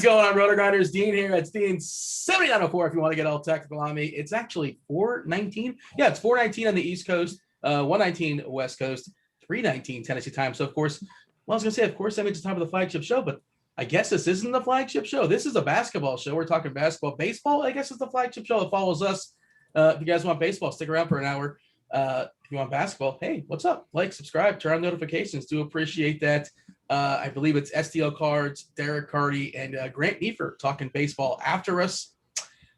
going on, Rotogrinders? Dean here. It's Dean 7904 if you want to get all technical on me. It's actually 4:19. Yeah, it's 4:19 on the East Coast, 1:19 West Coast, 3:19 Tennessee time. So, of course, well, I was going to say, of course, that means it's time for the flagship show, but I guess this isn't the flagship show. This is a basketball show. We're talking basketball. Baseball, I guess, is the flagship show that follows us. If you guys want baseball, stick around for an hour. If you want basketball, hey, what's up? Like, subscribe, turn on notifications. Do appreciate that. I believe it's STL Cards, Derek Carty, and Grant Neefer talking baseball after us.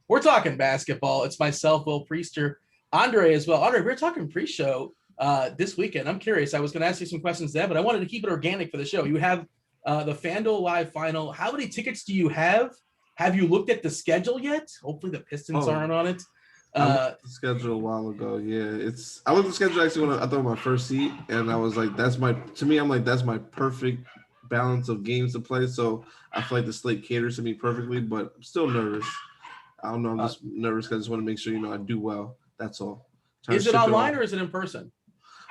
We're talking basketball. It's myself, Will Priester, Andre as well. Andre, we're talking pre-show this weekend. I'm curious. I was going to ask you some questions then, but I wanted to keep it organic for the show. You have the FanDuel Live Final. How many tickets do you have? Have you looked at the schedule yet? Hopefully the Pistons aren't on it. I looked at the schedule a while ago. Yeah, I looked at the schedule actually when I thought my first seat, and I was like, that's my perfect balance of games to play. So I feel like the slate caters to me perfectly, but I'm still nervous. I don't know. I'm just nervous because I just want to make sure, I do well. That's all. Is it online or is it in person?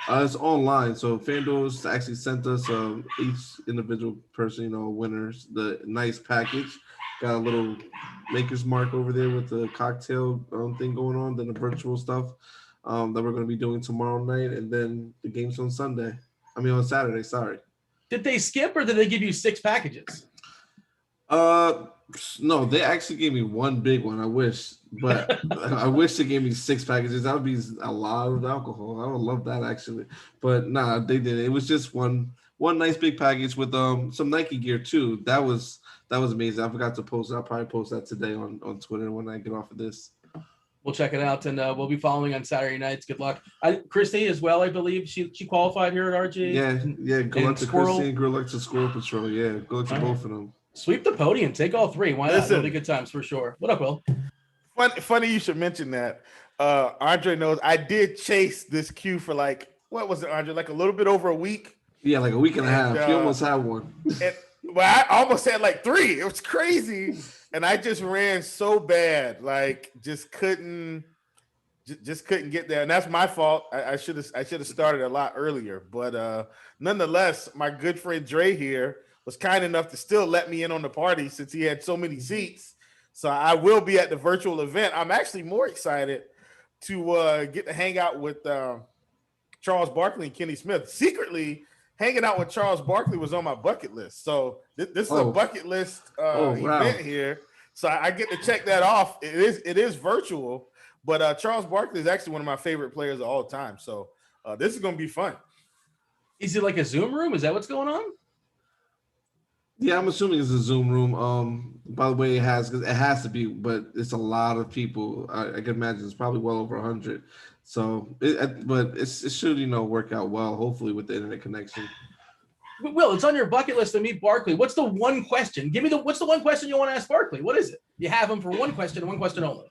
It's online. So FanDuel actually sent us each individual person, winners, the nice package. Got a little Maker's Mark over there with the cocktail thing going on, then the virtual stuff that we're going to be doing tomorrow night, and then the games on Saturday, sorry. Did they skip or did they give you 6 packages? No, they actually gave me one big one. I wish, but I wish they gave me 6 packages. That would be a lot of alcohol. I would love that actually, but nah, they didn't. It was just one nice big package with some Nike gear too. That was amazing. I forgot to post it. I'll probably post that today on Twitter when I get off of this. We'll check it out, and we'll be following on Saturday nights. Good luck. Christy as well, I believe. She qualified here at RG. Yeah. Good luck to Christy and good luck to Squirrel Patrol. Yeah, good luck to both of them. Sweep the podium. Take all 3. Why not? It'll be good times for sure. What up, Will? Funny you should mention that. Andre knows I did chase this queue for what was it, Andre? Like a little bit over a week. Yeah, like a week and a half. You almost had one. I almost had 3. It was crazy. And I just ran so bad, just couldn't get there. And that's my fault. I should have started a lot earlier. But nonetheless, my good friend Dre here was kind enough to still let me in on the party since he had so many seats. So I will be at the virtual event. I'm actually more excited to get to hang out with Charles Barkley and Kenny Smith. Secretly, hanging out with Charles Barkley was on my bucket list. So this is a bucket list event here. So I get to check that off. It is virtual, but Charles Barkley is actually one of my favorite players of all time. So this is going to be fun. Is it like a Zoom room? Is that what's going on? Yeah, I'm assuming it's a Zoom room. By the way, it has to be, but it's a lot of people. I can imagine it's probably well over 100. So, it should work out well. Hopefully, with the internet connection. Will, it's on your bucket list to meet Barkley. What's the one question? What's the one question you want to ask Barkley? What is it? You have him for one question only.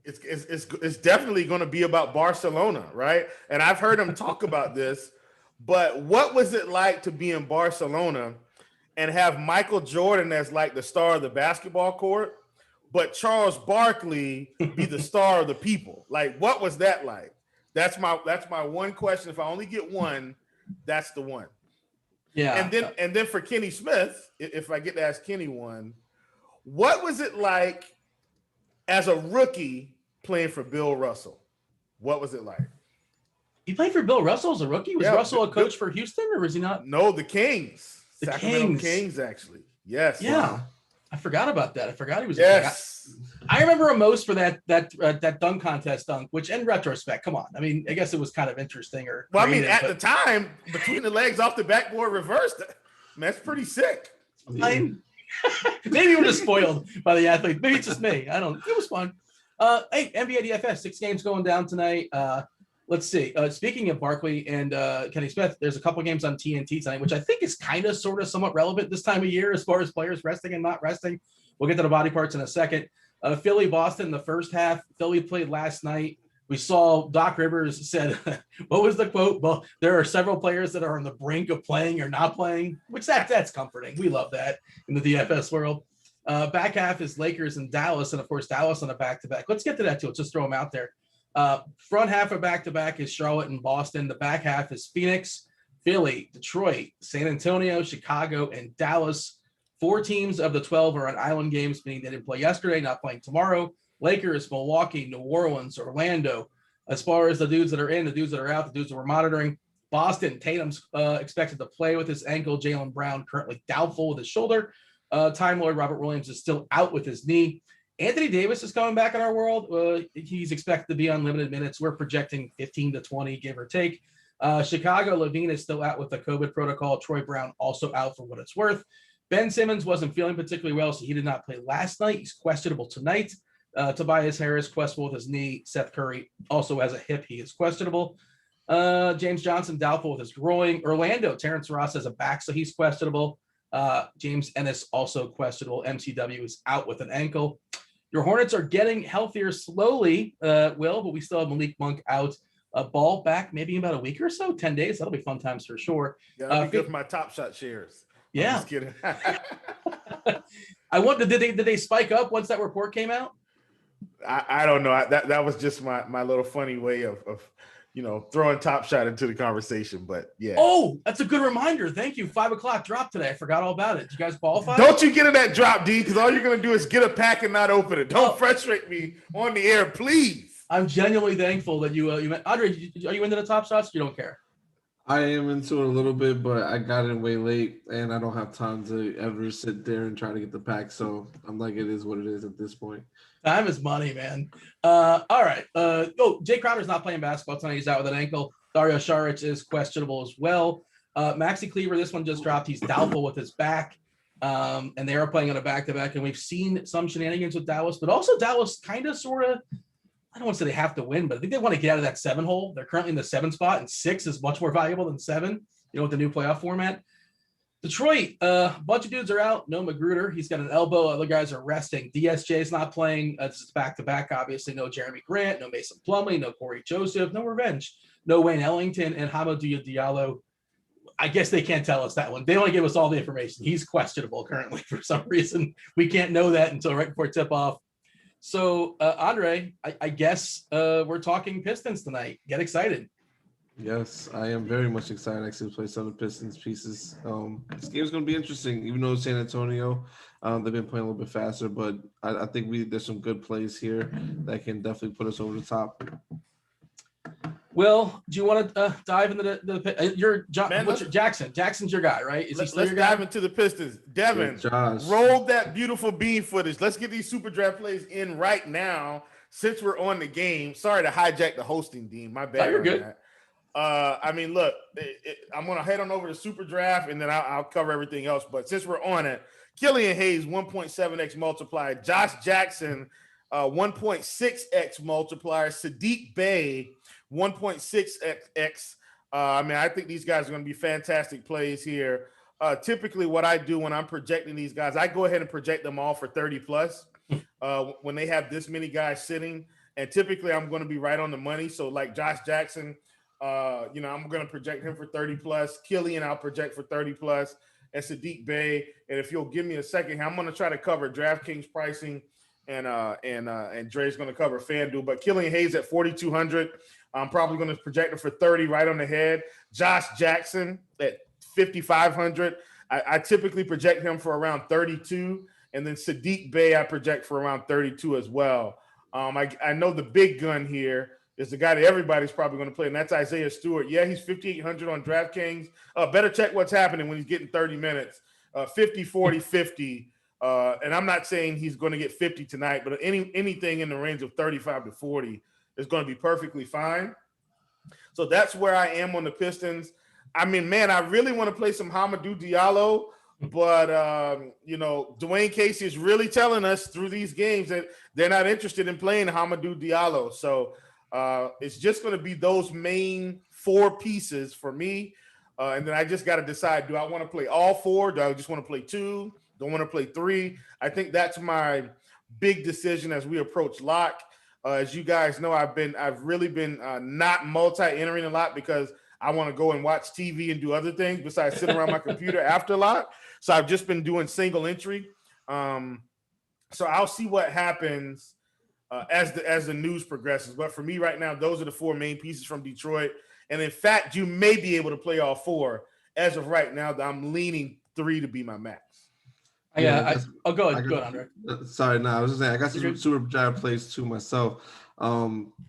It's definitely going to be about Barcelona, right? And I've heard him talk about this. But what was it like to be in Barcelona and have Michael Jordan as the star of the basketball court, but Charles Barkley be the star of the people? What was that like? That's my one question. If I only get one, that's the one. Yeah. And then for Kenny Smith, if I get to ask Kenny one, what was it like as a rookie playing for Bill Russell? What was it like? He played for Bill Russell as a rookie? Was Russell a coach for Houston, or was he not? No, the Kings. Sacramento Kings, actually. Yes. Yeah. Wow. I forgot about that. I forgot he was. Yes. I remember him most for that dunk contest dunk, which in retrospect, come on. I mean, I guess it was kind of interesting at the time, between the legs off the backboard reversed, that's pretty sick. Maybe we're just spoiled by the athlete. Maybe it's just me. I don't know. It was fun. Hey, Mlb Dfs, 6 games going down tonight. Let's see. Speaking of Barkley and Kenny Smith, there's a couple games on TNT tonight, which I think is kind of sort of somewhat relevant this time of year as far as players resting and not resting. We'll get to the body parts in a second. Philly, Boston in the first half. Philly played last night. We saw Doc Rivers said, what was the quote? Well, there are several players that are on the brink of playing or not playing, which that's comforting. We love that in the DFS world. Back half is Lakers and Dallas, and of course Dallas on a back-to-back. Let's get to that too. Let's just throw them out there. Front half of back-to-back is Charlotte and Boston. The back half is Phoenix, Philly, Detroit, San Antonio, Chicago, and Dallas. 4 teams of the 12 are on island games, meaning they didn't play yesterday, not playing tomorrow. Lakers, Milwaukee, New Orleans, Orlando. As far as the dudes that are in, the dudes that are out, the dudes that we're monitoring, Boston, Tatum's expected to play with his ankle. Jaylen Brown currently doubtful with his shoulder. Time Lord Robert Williams is still out with his knee. Anthony Davis is coming back in our world. He's expected to be on limited minutes. We're projecting 15 to 20, give or take. Chicago, Levine is still out with the COVID protocol. Troy Brown also out for what it's worth. Ben Simmons wasn't feeling particularly well, so he did not play last night. He's questionable tonight. Tobias Harris, questionable with his knee. Seth Curry also has a hip. He is questionable. James Johnson, doubtful with his groin. Orlando, Terrence Ross has a back, so he's questionable. James Ennis, also questionable. MCW is out with an ankle. Your Hornets are getting healthier slowly, Will, but we still have Malik Monk out. Ball back maybe in about a week or so, 10 days. That'll be fun times for sure. Yeah, that'll be good for my Top Shot shares. Yeah. I'm just kidding. I wonder, did they spike up once that report came out? I don't know. That was just my little funny way of throwing Top Shot into the conversation. But yeah. Oh, that's a good reminder. Thank you. 5 o'clock drop today. I forgot all about it. Did you guys qualify? Don't you get in that drop, D, because all you're gonna do is get a pack and not open it. Don't frustrate me on the air, please. I'm genuinely thankful that you met. Andre, are you into the Top Shots? You don't care. I am into it a little bit, but I got in way late, and I don't have time to ever sit there and try to get the pack. So I'm like, it is what it is at this point. Time is money, man. All right. Jay Crowder's not playing basketball tonight. He's out with an ankle. Dario Saric is questionable as well. Maxi Kleber, this one just dropped. He's doubtful with his back. And they are playing on a back-to-back. And we've seen some shenanigans with Dallas, but also Dallas kind of sort of, I don't want to say they have to win, but I think they want to get out of that 7 hole. They're currently in the 7 spot, and 6 is much more valuable than 7, with the new playoff format. Detroit, a bunch of dudes are out. No Magruder. He's got an elbow. Other guys are resting. DSJ is not playing. It's back-to-back, obviously. No Jeremy Grant, no Mason Plumlee, no Corey Joseph, no Revenge, no Wayne Ellington, and Hamidou Diallo. I guess they can't tell us that one. They want to give us all the information. He's questionable currently for some reason. We can't know that until right before tip-off. So, Andre, I guess we're talking Pistons tonight. Get excited. Yes, I am very much excited actually to play some of the Pistons pieces. This game's going to be interesting, even though San Antonio, they've been playing a little bit faster, but I think there's some good plays here that can definitely put us over the top. Will, do you want to dive into the Jackson? Jackson's your guy, right? Let's dive into the Pistons. Devin, roll that beautiful bean footage. Let's get these SuperDraft plays in right now since we're on the game. Sorry to hijack the hosting, Dean. My bad. No, you're good. Look, I'm going to head on over to SuperDraft, and then I'll cover everything else. But since we're on it, Killian Hayes, 1.7x multiplier. Josh Jackson, 1.6x multiplier. Sadiq Bey, 1.6x. I think these guys are going to be fantastic plays here. Typically, what I do when I'm projecting these guys, I go ahead and project them all for 30 plus when they have this many guys sitting. And typically, I'm going to be right on the money. So, like Josh Jackson, I'm going to project him for 30 plus. Killian, I'll project for 30 plus. And Sadiq Bey. And if you'll give me a second, I'm going to try to cover DraftKings pricing, and Dre's going to cover FanDuel. But Killian Hayes at 4,200. I'm probably going to project him for 30 right on the head. Josh Jackson at 5,500. I typically project him for around 32. And then Sadiq Bey, I project for around 32 as well. I know the big gun here is the guy that everybody's probably going to play, and that's Isaiah Stewart. Yeah, he's 5,800 on DraftKings. Better check what's happening when he's getting 30 minutes. 50, 40, 50. And I'm not saying he's going to get 50 tonight, but anything in the range of 35 to 40 is going to be perfectly fine. So that's where I am on the Pistons. I really want to play some Hamidou Diallo, but, Dwayne Casey is really telling us through these games that they're not interested in playing Hamidou Diallo. So it's just going to be those main 4 pieces for me. And then I just got to decide, do I want to play all 4? Do I just want to play 2? Do I want to play 3? I think that's my big decision as we approach lock. As you guys know, I've really been not multi-entering a lot because I want to go and watch TV and do other things besides sit around my computer after lock. So I've just been doing single entry. So I'll see what happens as the news progresses. But for me right now, those are the 4 main pieces from Detroit. And in fact, you may be able to play all 4. As of right now, I'm leaning 3 to be my max. I'll go I ahead. got, Go ahead, Andre. sorry, no, I was just saying I got You're some good. super drive plays to myself.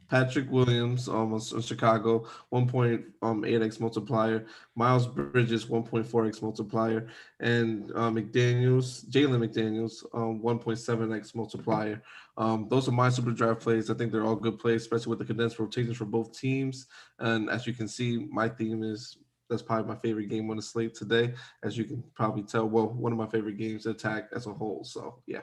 Patrick Williams, almost in Chicago, 1.8x multiplier. Miles Bridges, 1.4x multiplier, and Jalen McDaniels, 1.7x multiplier. Those are my super draft plays. I think they're all good plays, especially with the condensed rotations for both teams. And as you can see, my theme is that's probably my favorite game on the slate today, as you can probably tell. Well, one of my favorite games to attack as a whole. So yeah.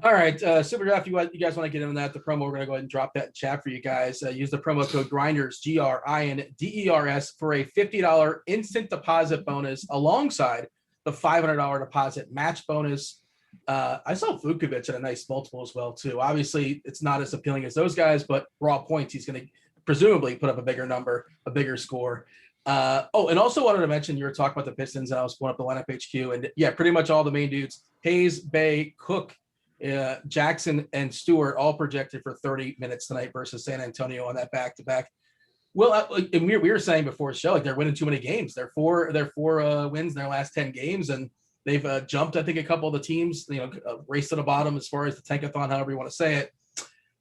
All right, SuperDraft. You guys want to get into that? The promo, we're going to go ahead and drop that in chat for you guys. Use the promo code Grinders, GRINDERS, for a $50 instant deposit bonus alongside the $500 deposit match bonus. I saw Vukovic at a nice multiple as well too. Obviously, it's not as appealing as those guys, but raw points, he's going to presumably put up a bigger number, a bigger score. And also wanted to mention, you were talking about the Pistons, and I was pulling up the lineup HQ, and yeah, pretty much all the main dudes: Hayes, Bay, Cook, Jackson, and Stewart, all projected for 30 minutes tonight versus San Antonio on that back-to-back. Well, and we were saying before the show, like, they're winning too many games. They're four wins in their last 10 games, and they've jumped, I think, a couple of the teams, race to the bottom as far as the tankathon, however you want to say it.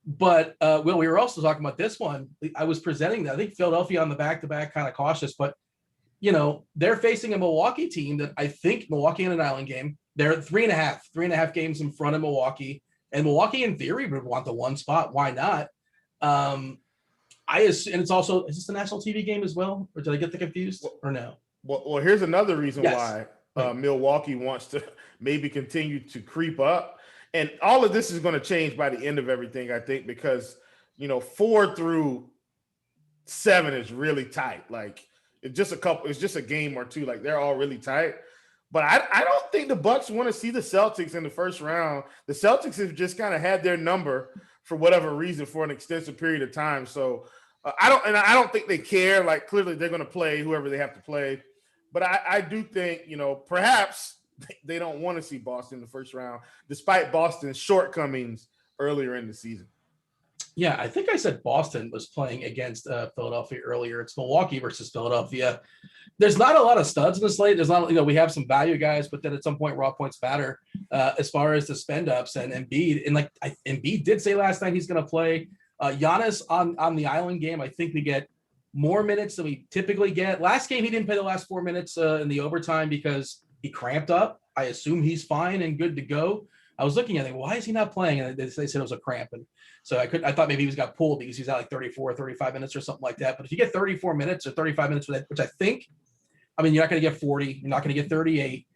But Will, we were also talking about this one. I was presenting that. I think Philadelphia on the back-to-back kind of cautious, but they're facing a Milwaukee team that I think Milwaukee in an island game. They're 3.5 games in front of Milwaukee, and Milwaukee in theory would want the one spot. Why not? And it's also, is this a national TV game as well, or did I get confused or no? Well, here's another reason Yes. why Milwaukee wants to maybe continue to creep up. And all of this is going to change by the end of everything, I think, because, 4 through 7 is really tight. Like, it's just a game or two. Like, they're all really tight. But I don't think the Bucks want to see the Celtics in the first round. The Celtics have just kind of had their number for whatever reason for an extensive period of time. So I don't think they care. Like, clearly they're going to play whoever they have to play. But I do think, perhaps they don't want to see Boston in the first round, despite Boston's shortcomings earlier in the season. Yeah, I think I said Boston was playing against Philadelphia earlier. It's Milwaukee versus Philadelphia. There's not a lot of studs in the slate. There's not, we have some value guys, but then at some point raw points matter as far as the spend ups and Embiid. And Embiid did say last night he's going to play. Giannis on the island game, I think we get more minutes than we typically get. Last game, he didn't play the last 4 minutes in the overtime because he cramped up. I assume he's fine and good to go. I was looking at it, why is he not playing? And they said it was a cramp. And so I thought maybe he got pulled because he's out like 35 minutes or something like that. But if you get 34 minutes or 35 minutes, which I think, you're not going to get 40, you're not going to get 38.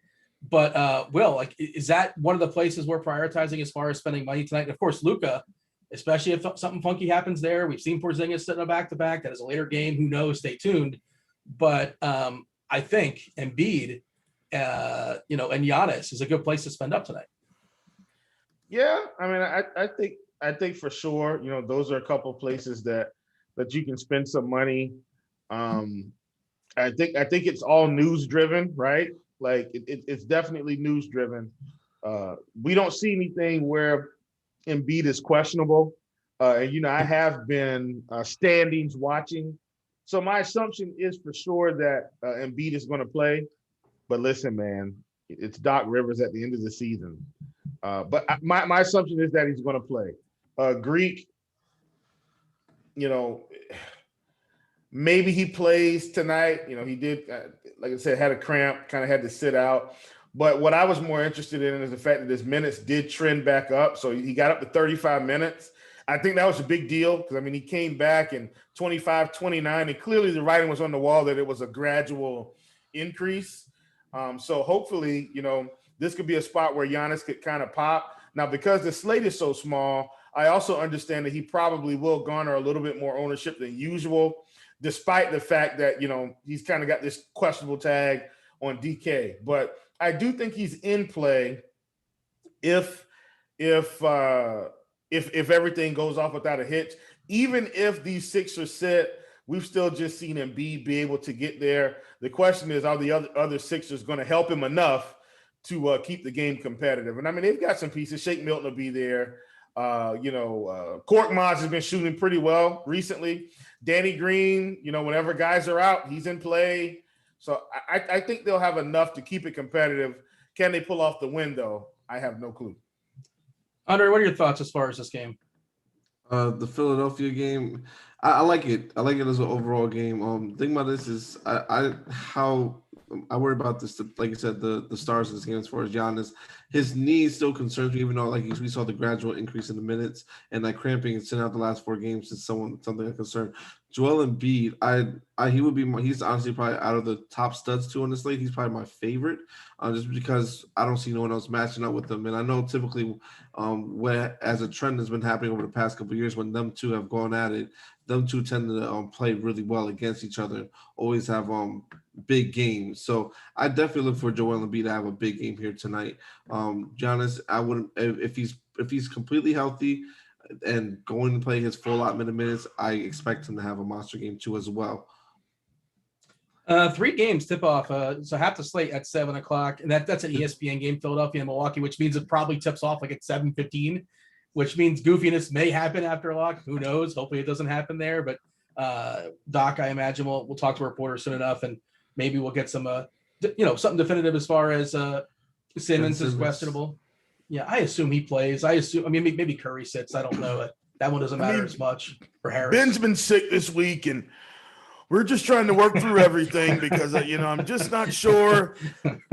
But Will, is that one of the places we're prioritizing as far as spending money tonight? And of course, Luka, especially if something funky happens there. We've seen Porzingis sitting a back-to-back. That is a later game. Who knows? Stay tuned. But I think Embiid, and Giannis is a good place to spend up tonight. Yeah, I think for sure, those are a couple of places that you can spend some money. I think it's all news driven, right? Like it's definitely news driven. We don't see anything where Embiid is questionable. And I have been standings watching. So my assumption is for sure that Embiid is going to play. But listen, man, it's Doc Rivers at the end of the season. But my assumption is that he's going to play. Greek, maybe he plays tonight. He did, like I said, had a cramp, kind of had to sit out. But what I was more interested in is the fact that his minutes did trend back up. So he got up to 35 minutes. I think that was a big deal because, he came back in 25, 29, and clearly the writing was on the wall that it was a gradual increase. So hopefully, this could be a spot where Giannis could kind of pop. Now, because the slate is so small, I also understand that he probably will garner a little bit more ownership than usual, despite the fact that, he's kind of got this questionable tag on DK. But I do think he's in play if everything goes off without a hitch. Even if these Sixers sit, we've still just seen Embiid be able to get there. The question is, are the other Sixers going to help him enough to keep the game competitive? And they've got some pieces. Shake Milton will be there. Korkmaz has been shooting pretty well recently. Danny Green, whenever guys are out, he's in play. So I think they'll have enough to keep it competitive. Can they pull off the win, though? I have no clue. Andre, what are your thoughts as far as this game? The Philadelphia game, I like it. I like it as an overall game. The thing about this is I worry about this. Like I said, the stars in this game as far as Giannis, his knee still concerns me, even though we saw the gradual increase in the minutes and that cramping and sitting out the last 4 games is something I'm concerned. Joel Embiid, he's honestly probably out of the top studs too on this slate. He's probably my favorite, just because I don't see no one else matching up with them. And I know typically, as a trend has been happening over the past couple of years, when them two have gone at it, them two tend to play really well against each other. Always have big games. So I definitely look for Joel Embiid to have a big game here tonight. Giannis, I wouldn't if he's completely healthy and going to play his full allotment of minutes, I expect him to have a monster game too as well. 3 games tip off. So half the slate at 7:00, and that's an ESPN game, Philadelphia and Milwaukee, which means it probably tips off like at 7:15, which means goofiness may happen after lock. Who knows? Hopefully it doesn't happen there. But Doc, I imagine we'll talk to a reporter soon enough, and maybe we'll get some something definitive as far as Simmons is questionable. Yeah, I assume he plays. Maybe Curry sits. I don't know. That one doesn't matter as much for Harris. Ben's been sick this week, and we're just trying to work through everything because I'm just not sure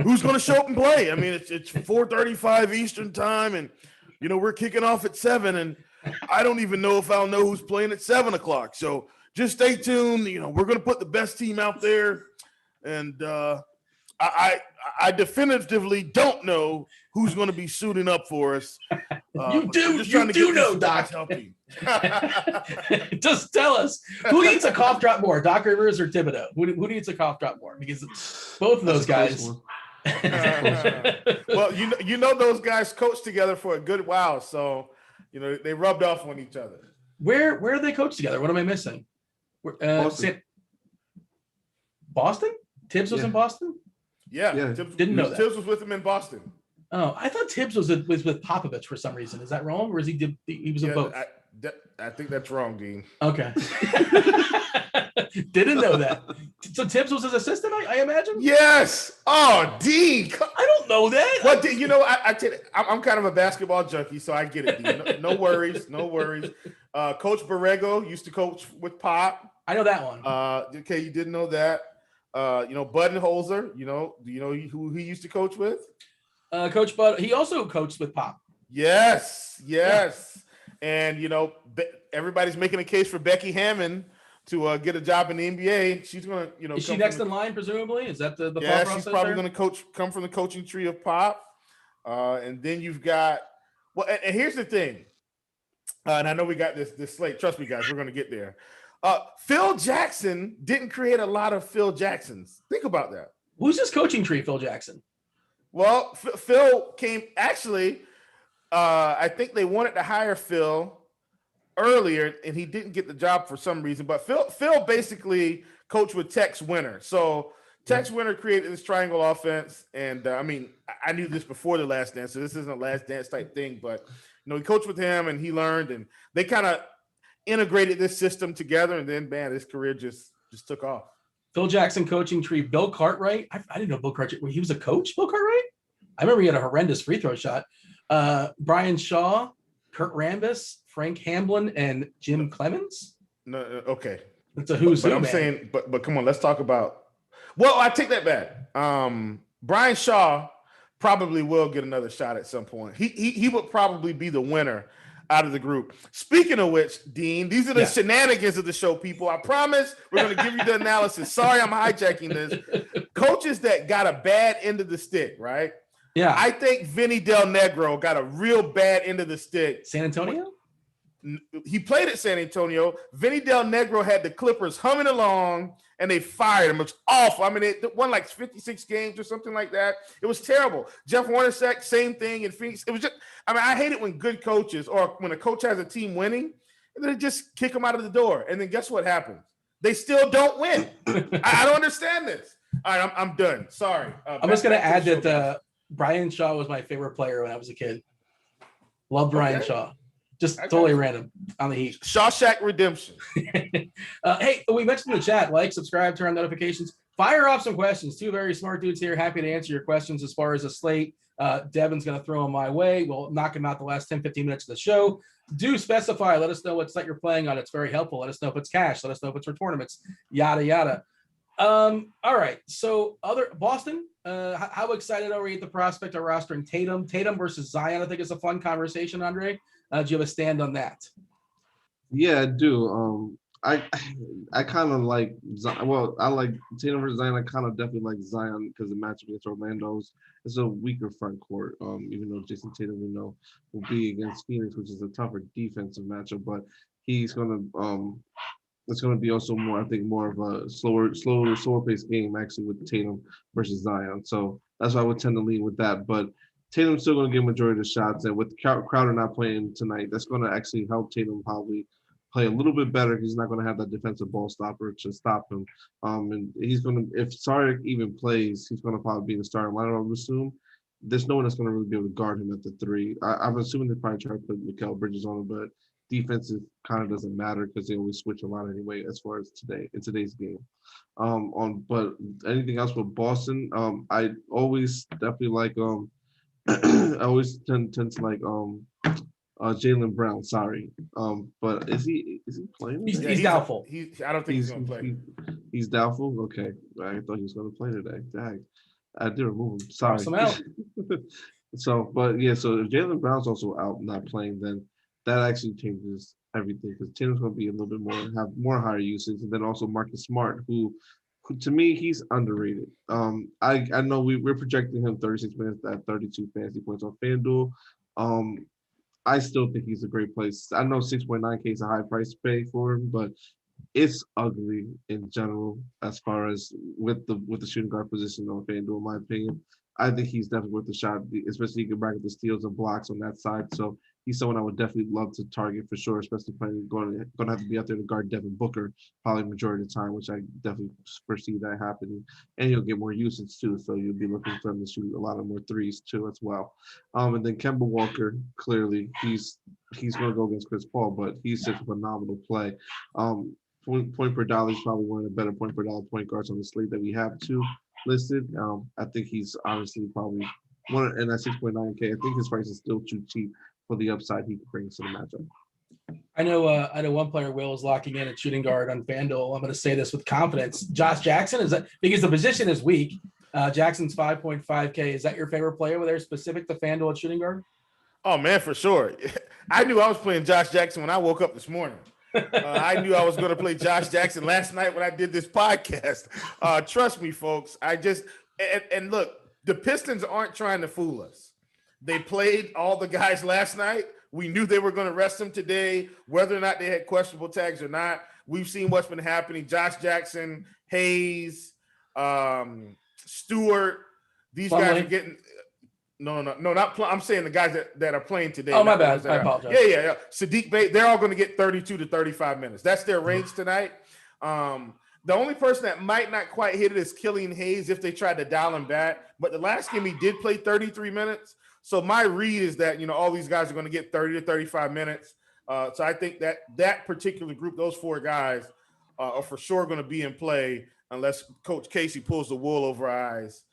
who's going to show up and play. I mean, it's 4:35 Eastern time, and we're kicking off at 7, and I don't even know if I'll know who's playing at 7:00. So just stay tuned. We're going to put the best team out there, and I definitively don't know who's going to be suiting up for us. You do know, Doc. Just tell us, who needs a cough drop more, Doc Rivers or Thibodeau? Who needs a cough drop more? Because both of those guys. Well, those guys coached together for a good while, so they rubbed off on each other. Where are they coached together? What am I missing? Boston? Tibbs was in Boston? Yeah. Tibbs, didn't know that. Tibbs was with him in Boston. Oh, I thought Tibbs was with Popovich for some reason. Is that wrong, or is he was in both? I think that's wrong, Dean. Okay. Didn't know that. So Tibbs was his assistant, I imagine? Yes. Oh, Dean. I don't know that. Well, Dean, I'm kind of a basketball junkie, so I get it, Dean. No worries. Coach Borrego used to coach with Pop. I know that one. Okay, you didn't know that. Budenholzer, do you know who he used to coach with? Coach Bud, he also coached with Pop. Yes. Yeah. And, everybody's making a case for Becky Hammond to get a job in the NBA. She's going to, Is she next in line, presumably? Is that the yeah, she's probably going to come from the coaching tree of Pop. And then you've got, and here's the thing. And I know we got this slate. Trust me, guys, we're going to get there. Phil Jackson didn't create a lot of Phil Jacksons. Think about that. Who's his coaching tree, Phil Jackson? Well, Phil came actually. I think they wanted to hire Phil earlier, and he didn't get the job for some reason. But Phil basically coached with Tex Winter. So Tex Winter created this triangle offense, and I knew this before the Last Dance, so this isn't a Last Dance type thing. But he coached with him, and he learned, and they kind of integrated this system together, and then his career just took off. Phil Jackson coaching tree. Bill Cartwright. I didn't know Bill Cartwright. He was a coach. Bill Cartwright. I remember he had a horrendous free throw shot. Brian Shaw, Kurt Rambis, Frank Hamblin, and Jim Clemens. No, okay. It's a who's who. I'm saying, but come on, let's talk about. Well, I take that back. Brian Shaw probably will get another shot at some point. He would probably be the winner out of the group. Speaking of which, Dean, these are the shenanigans of the show, people. I promise we're going to give you the analysis. Sorry, I'm hijacking this. Coaches that got a bad end of the stick, right? Yeah. I think Vinny Del Negro got a real bad end of the stick. San Antonio? He played at San Antonio. Vinny Del Negro had the Clippers humming along, and they fired him. It was awful. They won like 56 games or something like that. It was terrible. Jeff Hornacek, same thing in Phoenix. It was just, I hate it when good coaches or when a coach has a team winning, and then they just kick them out of the door. And then guess what happens? They still don't win. I don't understand this. All right, I'm done. Sorry. I'm just going to add that Brian Shaw was my favorite player when I was a kid. Loved Brian Shaw. Just totally random on the Heat. Shawshank Redemption. Hey, we mentioned in the chat, like, subscribe, turn on notifications. Fire off some questions. Two very smart dudes here. Happy to answer your questions as far as a slate. Devin's going to throw them my way. We'll knock him out the last 10, 15 minutes of the show. Do specify. Let us know what site you're playing on. It's very helpful. Let us know if it's cash. Let us know if it's for tournaments. Yada, yada. All right. So Boston, how excited are we at the prospect of rostering Tatum versus Zion? I think it's a fun conversation, Andre. Do you have a stand on that? Yeah, I do. I kind of like I like Tatum versus Zion. I kind of definitely like Zion because the matchup against Orlando's it's a weaker front court. Even though Jason Tatum we know will be against Phoenix, which is a tougher defensive matchup, but he's gonna it's gonna be also more I think more of a slower paced game actually with Tatum versus Zion. So that's why I would tend to lean with that. But Tatum's still gonna get majority of the shots, and with Crowder not playing tonight, that's gonna actually help Tatum probably play a little bit better because he's not going to have that defensive ball stopper to stop him. And he's going to, if Sarek even plays, he's going to probably be in the starting lineup, I would assume. There's no one that's going to really be able to guard him at the three. I'm assuming they probably try to put Mikal Bridges on him, but defensive kind of doesn't matter because they always switch a lot anyway as far as in today's game. But anything else with Boston, I always definitely like I always tend to like Jaylen Brown, sorry. But is he playing? He's doubtful. I don't think he's going to play. He's doubtful? Okay. I thought he was going to play today. Dang. I did remove him. Sorry. So if Jaylen Brown's also out not playing, then that actually changes everything because Tatum's going to be a little bit have more higher usage. And then also Marcus Smart, who to me, he's underrated. I know we're projecting him 36 minutes at 32 fantasy points on FanDuel. I still think he's a great place. I know 6.9K is a high price to pay for him, but it's ugly in general as far as with the shooting guard position on FanDuel, in my opinion. I think he's definitely worth a shot, especially you can bracket the steals and blocks on that side. So he's someone I would definitely love to target for sure, especially going to have to be out there to guard Devin Booker probably majority of the time, which I definitely foresee that happening. And he'll get more usage too, so you'll be looking for him to shoot a lot of more threes too as well. And then Kemba Walker, clearly he's going to go against Chris Paul, but he's such a phenomenal play. Point per dollar is probably one of the better point per dollar point guards on the slate that we have too listed. I think he's honestly probably one, and at 6.9K, I think his price is still too cheap for the upside he brings to the matchup. I know one player, Will, is locking in at shooting guard on FanDuel. I'm going to say this with confidence. Josh Jackson, is that because the position is weak? Jackson's 5.5K. Is that your favorite player over there specific to FanDuel at shooting guard? Oh, man, for sure. I knew I was playing Josh Jackson when I woke up this morning. I knew I was going to play Josh Jackson last night when I did this podcast. Trust me, folks. And look, the Pistons aren't trying to fool us. They played all the guys last night. We knew they were going to rest them today, whether or not they had questionable tags or not. We've seen what's been happening. Josh Jackson, Hayes, Stewart, these guys are getting – No, not I'm saying the guys that are playing today. Oh, my bad. I apologize. Yeah. Sadiq Bey, they're all going to get 32 to 35 minutes. That's their range tonight. The only person that might not quite hit it is Killian Hayes if they tried to dial him back. But the last game he did play 33 minutes. So my read is that, all these guys are going to get 30 to 35 minutes. So I think that particular group, those four guys, are for sure going to be in play unless Coach Casey pulls the wool over our eyes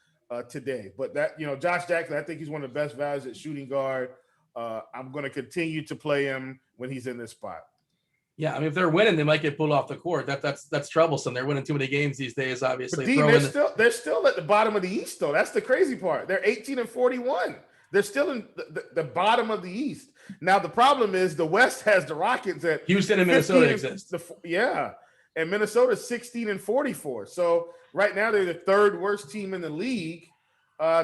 today. But that, Josh Jackson, I think he's one of the best values at shooting guard. I'm going to continue to play him when he's in this spot. Yeah, I mean, if they're winning, they might get pulled off the court. That's troublesome. They're winning too many games these days, obviously. But they're still at the bottom of the East, though. That's the crazy part. They're 18-41. They're still in the bottom of the East. Now, the problem is the West has the Rockets at Houston and Minnesota exist. And Minnesota's 16-44. So right now they're the third worst team in the league.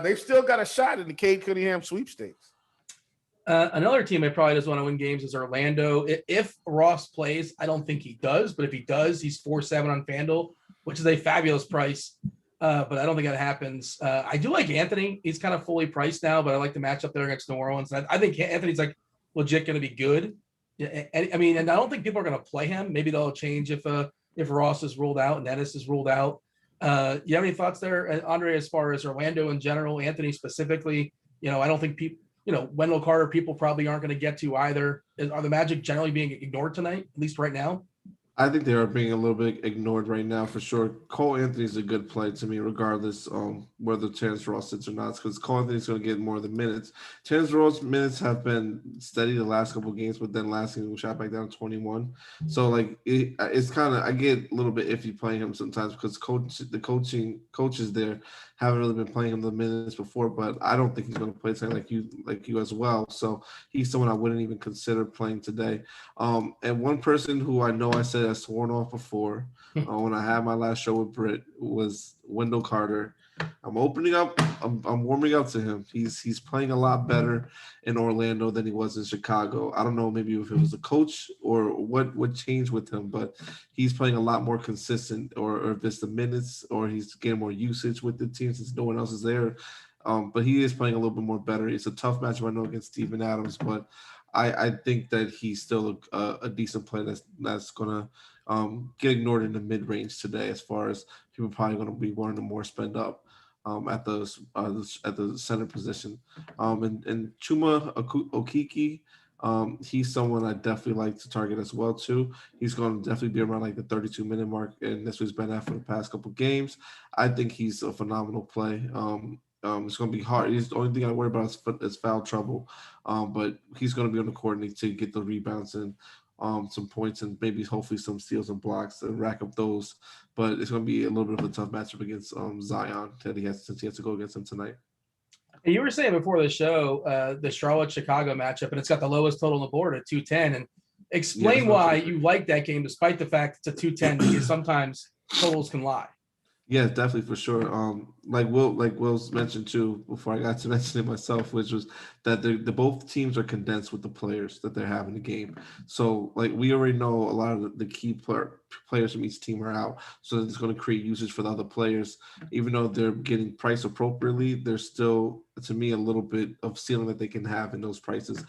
They've still got a shot in the Cade Cunningham sweepstakes. Another team that probably doesn't want to win games is Orlando. If Ross plays, I don't think he does, but if he does, he's 4.7 on FanDuel, which is a fabulous price. But I don't think that happens. I do like Anthony. He's kind of fully priced now, but I like the matchup there against New Orleans. I think Anthony's like legit going to be good. Yeah, and I don't think people are going to play him. Maybe they'll change if Ross is ruled out and Ennis is ruled out. You have any thoughts there, Andre, as far as Orlando in general, Anthony specifically? I don't think people, Wendell Carter, people probably aren't going to get to either. Are the Magic generally being ignored tonight, at least right now? I think they are being a little bit ignored right now for sure. Cole Anthony's a good play to me, regardless whether Terrence Ross sits or not, because Cole Anthony's going to get more of the minutes. Terrence Ross minutes have been steady the last couple of games, but then last game we shot back down to 21. So like it's kind of, I get a little bit iffy playing him sometimes because coaches there haven't really been playing him the minutes before, but I don't think he's going to play tonight like you as well. So he's someone I wouldn't even consider playing today. And one person who I know I said I sworn off before when I had my last show with Britt was Wendell Carter. I'm opening up. I'm warming up to him. He's playing a lot better in Orlando than he was in Chicago. I don't know, maybe if it was a coach or what changed with him, but he's playing a lot more consistent, or if it's the minutes, or he's getting more usage with the team since no one else is there. But he is playing a little bit more better. It's a tough matchup, I know, against Steven Adams, but I think that he's still a decent play that's gonna get ignored in the mid range today, as far as people probably going to be wanting to more spend up at the center position. And Chuma Okiki, he's someone I definitely like to target as well too. He's going to definitely be around like the 32-minute mark, and this was been at for the past couple games. I think he's a phenomenal play. It's going to be hard. The only thing I worry about is foul trouble, but he's going to be on the court to get the rebounds and some points and maybe hopefully some steals and blocks and rack up those. But it's going to be a little bit of a tough matchup against Zion since he has to go against him tonight. You were saying before the show, the Charlotte-Chicago matchup, and it's got the lowest total on the board at 210. And explain why you like that game, despite the fact it's a 210, because sometimes totals can lie. Yeah, definitely, for sure. Like Will's mentioned too before I got to mention it myself, which was that the both teams are condensed with the players that they're having the game. So like we already know a lot of the key players from each team are out, so it's going to create usage for the other players. Even though they're getting priced appropriately, there's still, to me, a little bit of ceiling that they can have in those prices.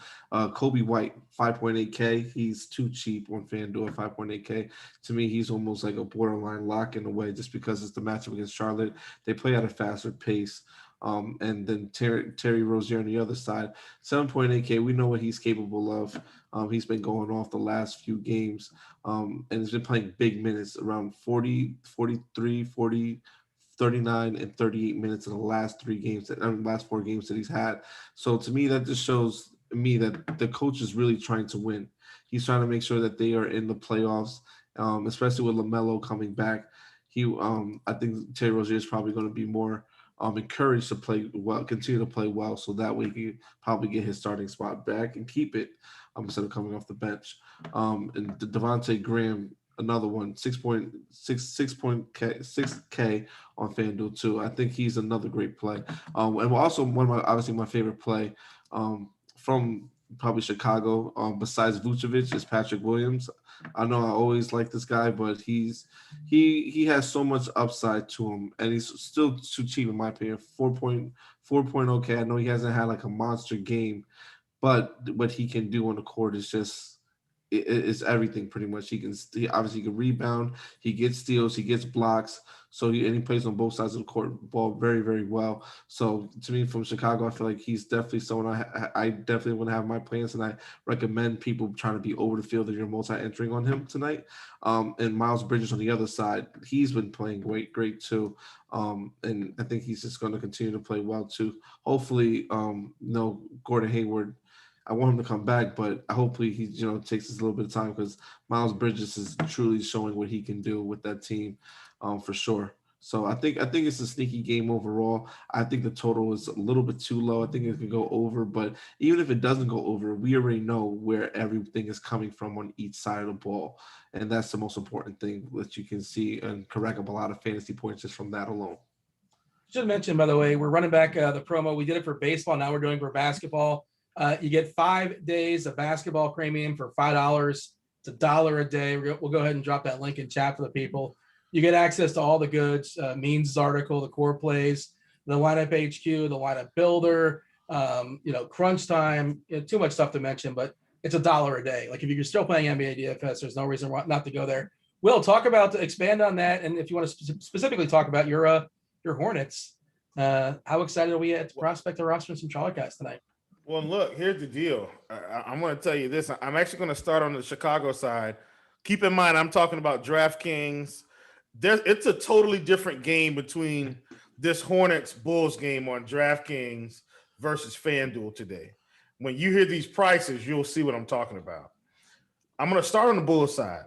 Kobe White, 5.8K. He's too cheap on FanDuel, 5.8K. To me, he's almost like a borderline lock in a way, just because it's the matchup against Charlotte. They play at a faster pace. And then Terry Rozier on the other side, 7.8K. We know what he's capable of. He's been going off the last few games, and he's been playing big minutes, around 40, 43, 40, 39, and 38 minutes in the last last 4 games that he's had. So to me, that just shows me that the coach is really trying to win. He's trying to make sure that they are in the playoffs, especially with LaMelo coming back. I think Terry Rozier is probably going to be more encouraged to play well, continue to play well, so that way he can probably get his starting spot back and keep it instead of coming off the bench. And Devontae Graham, another one, 6K on FanDuel too. I think he's another great play. And also one of my favorite play from probably Chicago, besides Vucevic, is Patrick Williams. I know I always like this guy, but he has so much upside to him, and he's still too cheap in my opinion. 4.0K. I know he hasn't had like a monster game, but what he can do on the court is just it's everything pretty much. He obviously can rebound, he gets steals, he gets blocks. So he plays on both sides of the court ball very, very well. So to me, from Chicago, I feel like he's definitely someone I definitely want to have my plans, and I recommend people trying to be over the field that you're multi-entering on him tonight. And Miles Bridges on the other side, he's been playing great too. And I think he's just going to continue to play well too. Hopefully, Gordon Hayward, I want him to come back, but hopefully he takes us a little bit of time, because Miles Bridges is truly showing what he can do with that team, for sure. So I think it's a sneaky game overall. I think the total is a little bit too low. I think it could go over, but even if it doesn't go over, we already know where everything is coming from on each side of the ball, and that's the most important thing that you can see and can rack up a lot of fantasy points just from that alone. Should mention, by the way, we're running back the promo. We did it for baseball. Now we're doing it for basketball. You get 5 days of basketball premium for $5. It's $1 a day. We'll go ahead and drop that link in chat for the people. You get access to all the goods, Means' article, the core plays, the lineup HQ, the lineup builder, crunch time. Too much stuff to mention, but it's $1 a day. Like if you're still playing NBA DFS, there's no reason not to go there. Will, expand on that, and if you want to specifically talk about your Hornets, how excited are we at the prospect of rostering some Charlotte guys tonight? Well, look, here's the deal. I'm going to tell you this. I'm actually going to start on the Chicago side, Keep in mind, I'm talking about DraftKings. It's a totally different game between this Hornets Bulls game on DraftKings versus FanDuel today. When you hear these prices, you'll see what I'm talking about. I'm going to start on the Bulls side.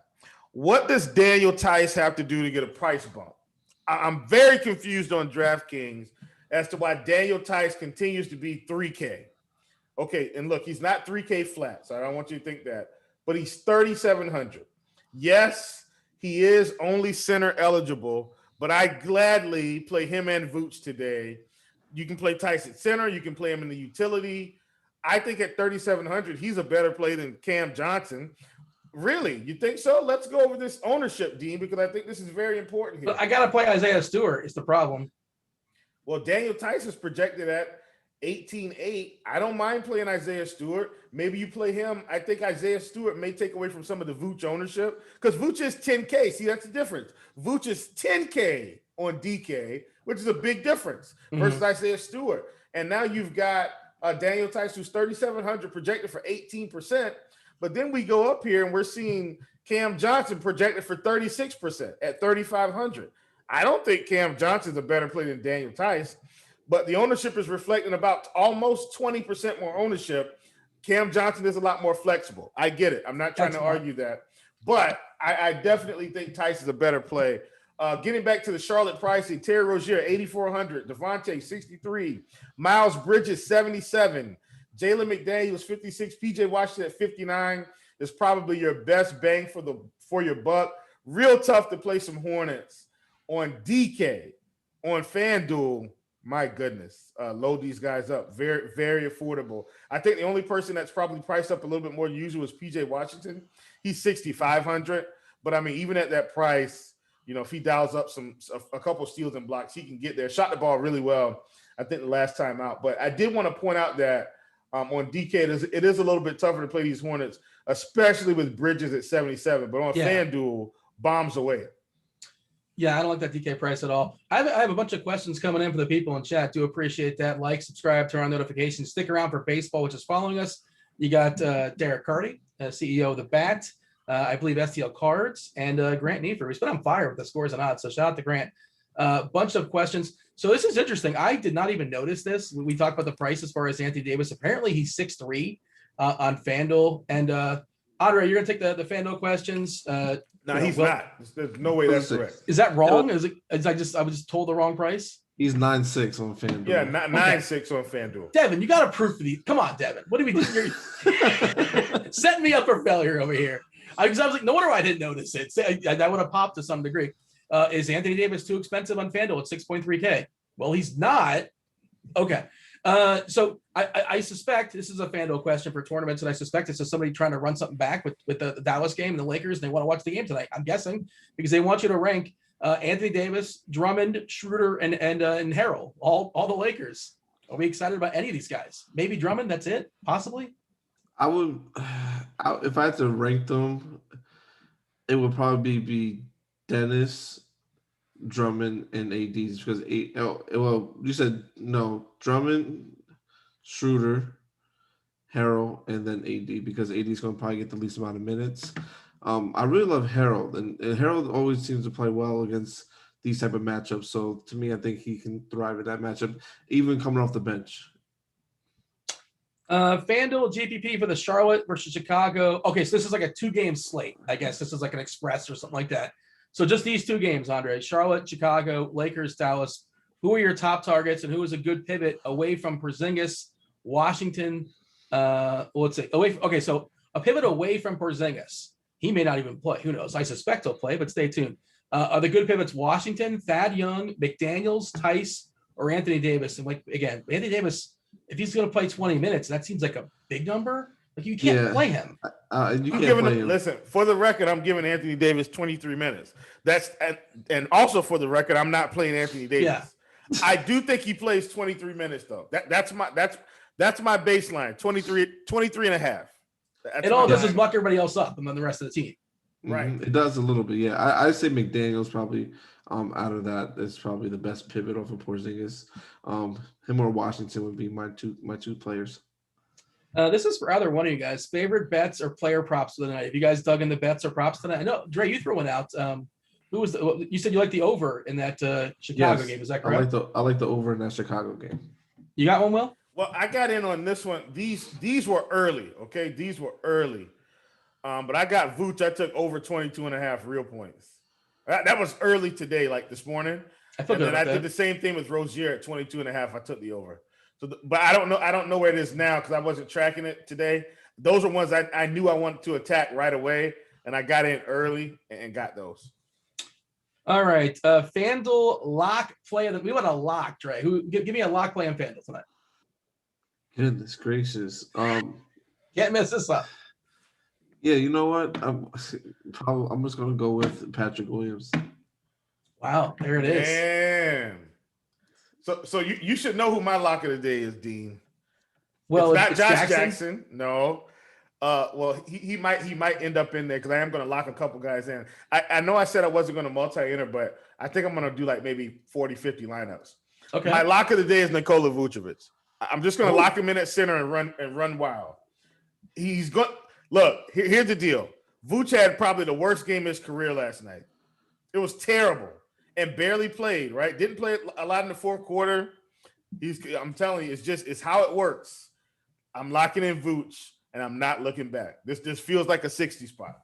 What does Daniel Tice have to do to get a price bump? I'm very confused on DraftKings as to why Daniel Tice continues to be 3K. Okay, and look, he's not 3K flat, so I don't want you to think that. But he's 3,700. Yes, he is only center eligible, but I gladly play him and Vooch today. You can play Tice at center. You can play him in the utility. I think at 3,700, he's a better play than Cam Johnson. Really? You think so? Let's go over this ownership, Dean, because I think this is very important here. But I got to play Isaiah Stewart. It's the problem. Well, Daniel Tice is projected at 18.8. I don't mind playing Isaiah Stewart. Maybe you play him. I think Isaiah Stewart may take away from some of the Vooch ownership because Vooch is 10K. See, that's the difference. Vooch is 10K on DK, which is a big difference versus Isaiah Stewart. And now you've got Daniel Tice, who's 3,700 projected for 18%. But then we go up here and we're seeing Cam Johnson projected for 36% at 3,500. I don't think Cam Johnson's a better player than Daniel Tice, but the ownership is reflecting about almost 20% more ownership. Cam Johnson is a lot more flexible. I get it. I'm not trying to argue that, but I definitely think Tice is a better play. Getting back to the Charlotte pricing, Terry Rozier, 8,400, Devontae, 63, Miles Bridges, 77, Jalen McDaniels, 56, PJ Washington at 59 is probably your best bang for your buck. Real tough to play some Hornets on DK, on FanDuel. My goodness, load these guys up. Very, very affordable. I think the only person that's probably priced up a little bit more than usual is PJ Washington. He's 6,500, but I mean, even at that price, you know, if he dials up a couple steals and blocks, he can get there. Shot the ball really well, I think, the last time out. But I did want to point out that on DK, it is a little bit tougher to play these Hornets, especially with Bridges at 77. But on FanDuel, bombs away. Yeah, I don't like that DK price at all. I have a bunch of questions coming in for the people in chat. Do appreciate that. Like, subscribe, turn on notifications. Stick around for baseball, which is following us. You got Derek Carty, CEO of the Bat, I believe STL Cards, and Grant Neefer. He's been on fire with the scores and odds, so shout out to Grant. Bunch of questions. So this is interesting. I did not even notice this. We talked about the price as far as Anthony Davis. Apparently he's 6'3" on FanDuel. And Andre, you're going to take the FanDuel questions. No, he's not. There's no way that's correct. Is that wrong? I was just told the wrong price? He's 9.6 on FanDuel. Yeah, 9.6 on FanDuel. Devin, you got to proof for these. Come on, Devin. What are we doing? You're setting me up for failure over here. I was like, no wonder I didn't notice it. That would have popped to some degree. Is Anthony Davis too expensive on FanDuel at 6.3K? Well, he's not. Okay. So I suspect this is a FanDuel question for tournaments, and I suspect it's just somebody trying to run something back with the Dallas game and the Lakers, and they want to watch the game tonight. I'm guessing because they want you to rank Anthony Davis, Drummond, Schroeder, and Harrell, all the Lakers. Are we excited about any of these guys? Maybe Drummond. That's it. Possibly. I would, if I had to rank them, it would probably be Dennis, Drummond, and AD because you said no, Drummond, Schroeder, Harrell, and then AD because AD is going to probably get the least amount of minutes. I really love Harrell, and Harrell always seems to play well against these type of matchups. So to me, I think he can thrive in that matchup, even coming off the bench. FanDuel GPP for the Charlotte versus Chicago. Okay, so this is like a 2-game slate. I guess this is like an express or something like that. So just these 2 games, Andre. Charlotte, Chicago, Lakers, Dallas. Who are your top targets, and who is a good pivot away from Porzingis, Washington? Let's see. Okay, so a pivot away from Porzingis. He may not even play. Who knows? I suspect he'll play, but stay tuned. Are the good pivots Washington, Thad Young, McDaniels, Tice, or Anthony Davis? And like again, Anthony Davis, if he's going to play 20 minutes, that seems like a big number. Like you can't play him. You can't play him. Listen, for the record, I'm giving Anthony Davis 23 minutes. And also for the record, I'm not playing Anthony Davis. Yeah. I do think he plays 23 minutes though. That's my baseline. 23 and a half. It all does is muck everybody else up and then the rest of the team. Right. Mm-hmm. It does a little bit. Yeah. I say McDaniels probably out of that is probably the best pivot off of Porzingis. Him or Washington would be my two players. This is for either one of you guys. Favorite bets or player props for the night? Have you guys dug into bets or props tonight? I know, Dre, you threw one out. Who was you said you like the over in that Chicago game? Is that correct? I like the over in that Chicago game. You got one, Will? Well, I got in on this one. These were early, okay? These were early. But I got Vooch. I took over 22.5 real points. That was early today, like this morning. I feel good about that. Did the same thing with Rozier at 22.5. I took the over. So, but I don't know where it is now because I wasn't tracking it today. Those are ones I knew I wanted to attack right away, and I got in early and got those. All right, FanDuel lock play. We want a lock, Dre. Give me a lock play on FanDuel tonight. Goodness gracious. Can't mess this up. Yeah, you know what? I'm just gonna go with Patrick Williams. Wow, there it is. Damn. So you should know who my lock of the day is, Dean. Well, it's not Josh Jackson. No. Well, he might end up in there because I am going to lock a couple guys in. I know I said I wasn't going to multi-enter, but I think I'm going to do like maybe 40, 50 lineups. Okay. My lock of the day is Nikola Vucevic. I'm just going to lock him in at center and run wild. He's going. Look, here's the deal. Vooch had probably the worst game of his career last night. It was terrible and barely played. Right? Didn't play a lot in the fourth quarter. I'm telling you, it's how it works. I'm locking in Vooch. And I'm not looking back. This feels like a 60 spot.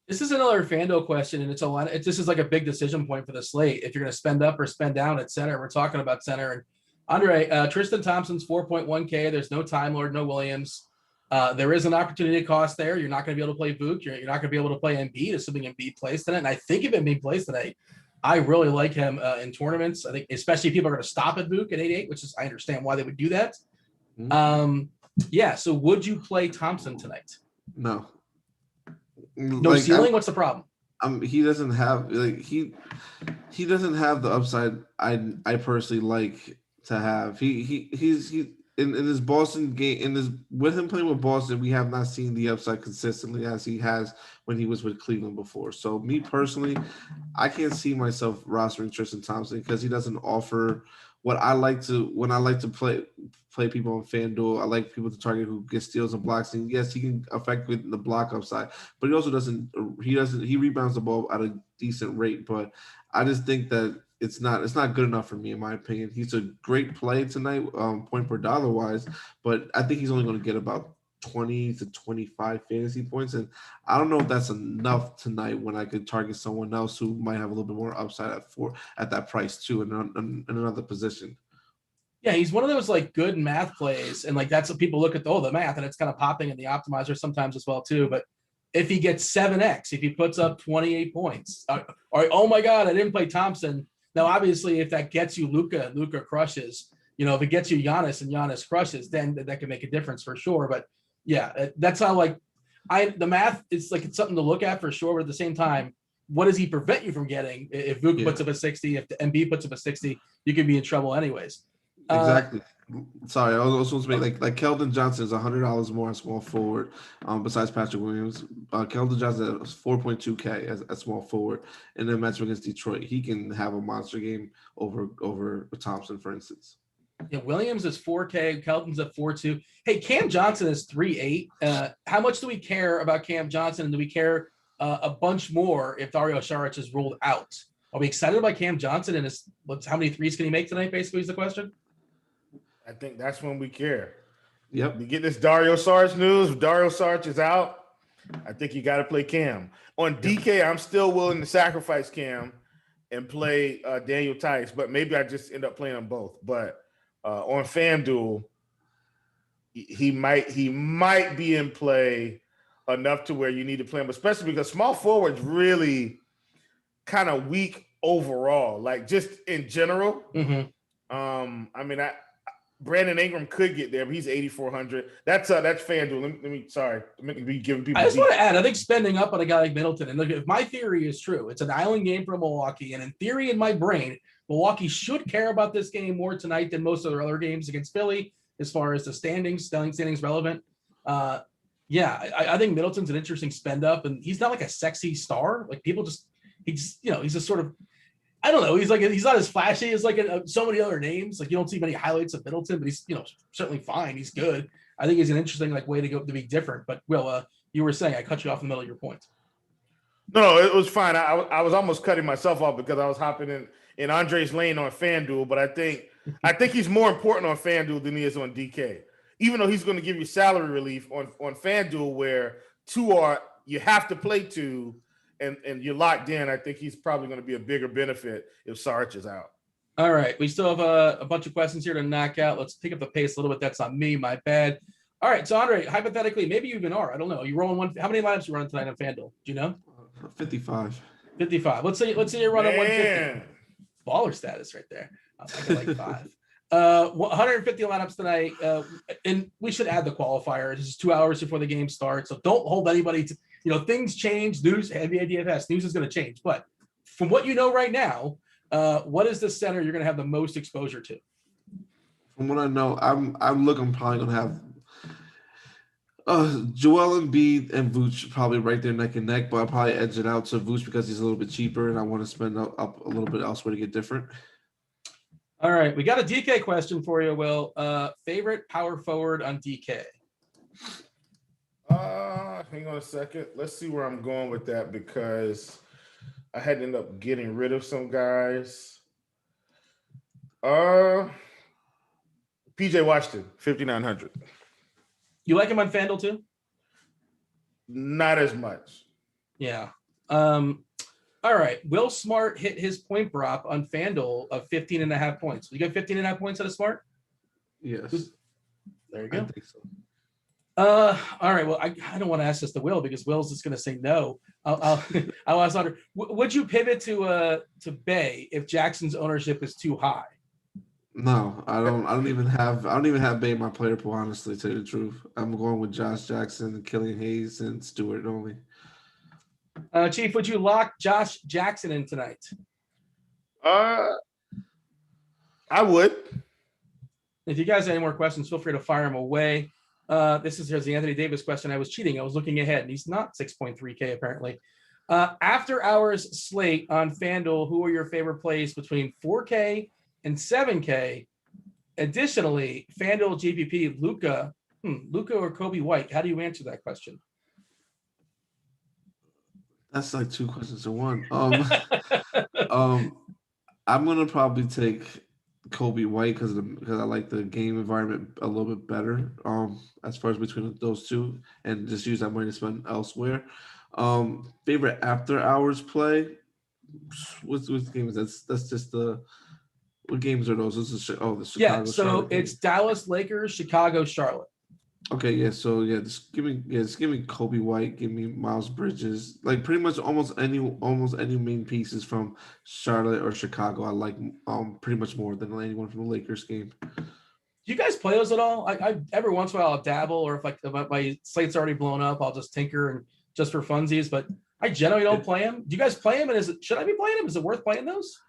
This is another FanDuel question, and it's a lot. This is like a big decision point for the slate. If you're going to spend up or spend down at center, we're talking about center. And Andre, Tristan Thompson's 4.1K. There's no Time Lord, no Williams. There is an opportunity cost there. You're not going to be able to play Vooch. You're not going to be able to play Embiid, assuming Embiid plays tonight. And I think if Embiid plays tonight, I really like him in tournaments. I think especially if people are going to stop at Vooch at 8-8, which is I understand why they would do that. Yeah. So would you play Thompson tonight? No. No ceiling? What's the problem? He doesn't have he doesn't have the upside I personally like to have. He's in his Boston game with him playing with Boston, we have not seen the upside consistently as he has when he was with Cleveland before. So me personally, I can't see myself rostering Tristan Thompson because he doesn't offer what I like to when I like to play people on FanDuel. I like people to target who get steals and blocks. And yes, he can affect with the block upside, but he also doesn't. He rebounds the ball at a decent rate. But I just think that it's not good enough for me, in my opinion. He's a great play tonight, point per dollar wise, but I think he's only going to get about 20 to 25 fantasy points, and I don't know if that's enough tonight when I could target someone else who might have a little bit more upside at that price too, in another position. Yeah, he's one of those like good math plays, and like that's what people look at the math, and it's kind of popping in the optimizer sometimes as well too. But if he gets 7x, if he puts up 28 points, or oh my God, I didn't play Thompson. Now, obviously, if that gets you Luka and Luka crushes, if it gets you Giannis and Giannis crushes, then that can make a difference for sure. But yeah, that's how the math is like it's something to look at for sure. But at the same time, what does he prevent you from getting? If Luka puts up a 60, if the Embiid puts up a 60, you could be in trouble anyways. Exactly. Sorry, I was also supposed to make like Keldon Johnson is $100 more at small forward. Besides Patrick Williams, Keldon Johnson is 4.2K as small forward, and then match against Detroit, he can have a monster game over Thompson, for instance. Yeah, Williams is 4K. Keldon's at 4.2. Hey, Cam Johnson is 3.8. How much do we care about Cam Johnson, and do we care a bunch more if Dario Saric is ruled out? Are we excited about Cam Johnson and how many threes can he make tonight? Basically, is the question. I think that's when we care. Yep. You get this Dario Saric news. If Dario Saric is out, I think you got to play Cam. On DK, I'm still willing to sacrifice Cam and play Daniel Tice, but maybe I just end up playing them both. But on FanDuel, he might be in play enough to where you need to play him, especially because small forward's really kind of weak overall, like just in general. Mm-hmm. I mean, Brandon Ingram could get there, but he's 8,400. That's FanDuel. Let me be giving people. I just want to add, I think spending up on a guy like Middleton, and look, if my theory is true, it's an island game for Milwaukee, and in theory, in my brain, Milwaukee should care about this game more tonight than most of their other games against Philly, as far as the standings relevant. I think Middleton's an interesting spend up, and he's not like a sexy star. Like people he's a sort of, I don't know. He's not as flashy as so many other names. Like you don't see many highlights of Middleton, but he's certainly fine. He's good. I think is an interesting way to go to be different. But Will, you were saying I cut you off in the middle of your point. No, it was fine. I was almost cutting myself off because I was hopping in Andre's lane on FanDuel, but I think he's more important on FanDuel than he is on DK. Even though he's going to give you salary relief on FanDuel, where you have to play two, and you're locked in. I think he's probably going to be a bigger benefit if Sarge is out. All right, we still have a bunch of questions here to knock out. Let's pick up the pace a little bit. That's on me, my bad. All right, so Andre, hypothetically, maybe you even are. I don't know. You rolling one? How many lineups you running tonight on FanDuel? Do you know? 55. 55. Let's say you're running 150. Baller status right there. I like 5. 150 lineups tonight, and we should add the qualifier. This is 2 hours before the game starts, so don't hold anybody to. Things change. News, Mlb Dfs, news is going to change. But from what you know right now, what is the center you're going to have the most exposure to? From what I know, I'm probably going to have Joel Embiid and Vooch probably right there neck and neck, but I'll probably edge it out to Vooch because he's a little bit cheaper, and I want to spend up a little bit elsewhere to get different. All right, we got a DK question for you, Will. Favorite power forward on DK? Hang on a second. Let's see where I'm going with that because I had to end up getting rid of some guys. PJ Washington, 5,900. You like him on FanDuel too? Not as much. Yeah. All right. Will Smart hit his point prop on FanDuel of 15.5 points. You got 15.5 points out of Smart? Yes. There you go. I think so. All right. Well, I don't want to ask this to Will because Will's just going to say no. I'll ask Andre. Would you pivot to Bay if Jackson's ownership is too high? No, I don't even have Bay in my player pool, honestly, to tell you the truth. I'm going with Josh Jackson, Killian Hayes, and Stewart only. Chief, would you lock Josh Jackson in tonight? I would. If you guys have any more questions, feel free to fire them away. Here's the Anthony Davis question. I was cheating. I was looking ahead, and he's not 6.3K apparently. After hours slate on FanDuel, who are your favorite plays between 4K and 7K? Additionally, FanDuel GPP, Luka or Kobe White. How do you answer that question? That's like 2 questions in one. I'm gonna probably take Kobe White because I like the game environment a little bit better. As far as between those two, and just use that money to spend elsewhere. Favorite after hours play. What's the game is that's just the. What games are those? This is the Chicago. So it's Dallas, Lakers, Chicago, Charlotte. Okay, yeah. So just give me Kobe White, give me Miles Bridges, like pretty much almost any main pieces from Charlotte or Chicago. I like pretty much more than anyone from the Lakers game. Do you guys play those at all? I every once in a while I'll dabble, or if my slate's already blown up, I'll just tinker and just for funsies. But I generally don't play them. Do you guys play them? And should I be playing them? Is it worth playing those?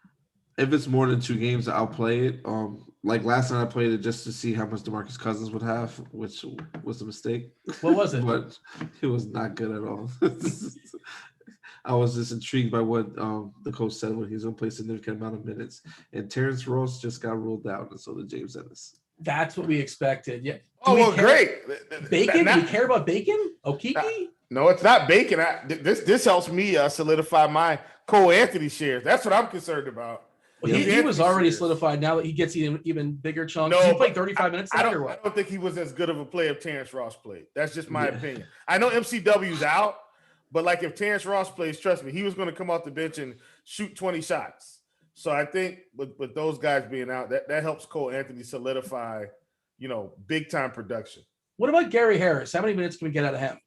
If it's more than 2 games, I'll play it. Like last night, I played it just to see how much DeMarcus Cousins would have, which was a mistake. What was it? But it was not good at all. I was just intrigued by what the coach said when he was going to play a significant amount of minutes. And Terrence Ross just got ruled out, and so did James Ennis. That's what we expected. Yeah. Great. Bacon? Do you care about Bacon? Okiki? No, it's not Bacon. This helps me solidify my Cole Anthony shares. That's what I'm concerned about. Well, he was already solidified. Now that he gets even bigger chunks. No, he played 35 minutes. I don't think he was as good of a player if Terrence Ross played. That's just my opinion. I know MCW's out, but like if Terrence Ross plays, trust me, he was going to come off the bench and shoot 20 shots. So I think with those guys being out, that helps Cole Anthony solidify, big time production. What about Gary Harris? How many minutes can we get out of him?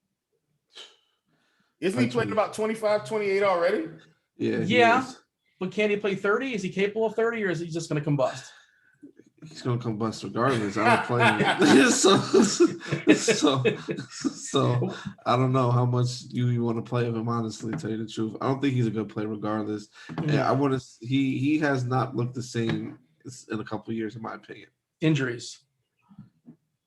Isn't he playing about 25, 28 already? Yeah. But can he play 30? Is he capable of 30, or is he just going to combust? He's going to combust regardless. I don't play so I don't know how much you want to play of him, honestly, to tell you the truth. I don't think he's a good player regardless. Mm-hmm. And he has not looked the same in a couple of years, in my opinion. Injuries.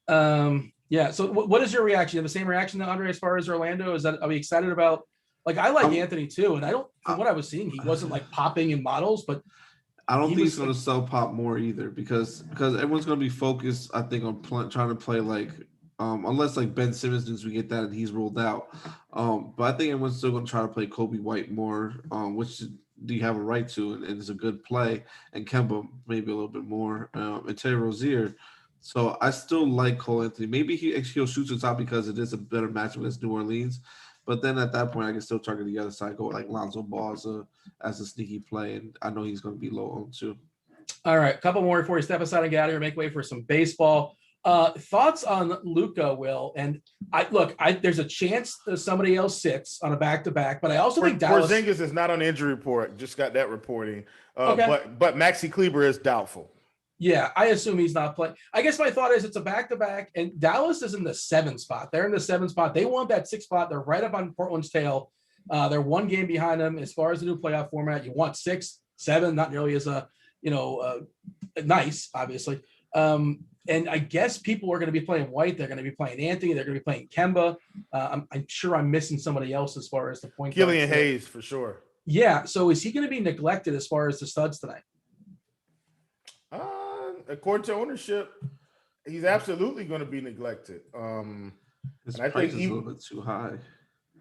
Yeah. So what is your reaction? You have the same reaction to Andre as far as Orlando? Are we excited about? Like I like Anthony too, and from what I was seeing, he wasn't like popping in models, but I don't think he's going to sell pop more either because everyone's going to be focused, I think, on trying to play like unless like Ben Simmons news, we get that and he's ruled out. But I think everyone's still going to try to play Kobe White more, which do you have a right to, and it's a good play. And Kemba maybe a little bit more, and Terry Rozier. So I still like Cole Anthony. Maybe he'll shoot to the top because it is a better matchup against New Orleans. But then at that point, I can still target the other side, go like Lonzo Ball as a sneaky play, and I know he's going to be low on too. All right, a couple more before we step aside and get out of here. Make way for some baseball. Thoughts on Luka, Will? And there's a chance that somebody else sits on a back-to-back, but I also think Dallas. Porzingis is not on the injury report. Just got that reporting. Okay. But Maxi Kleber is doubtful. Yeah, I assume he's not playing. I guess my thought is it's a back-to-back, and Dallas is in the 7 spot. They're in the 7 spot. They want that 6 spot. They're right up on Portland's tail. They're 1 game behind them as far as the new playoff format. You want 6, 7, not nearly as nice, obviously. And I guess people are going to be playing White. They're going to be playing Anthony. They're going to be playing Kemba. I'm sure I'm missing somebody else as far as the point. Killian Hayes for sure. Yeah. So is he going to be neglected as far as the studs tonight? According to ownership, he's absolutely going to be neglected. His price price is a little bit too high.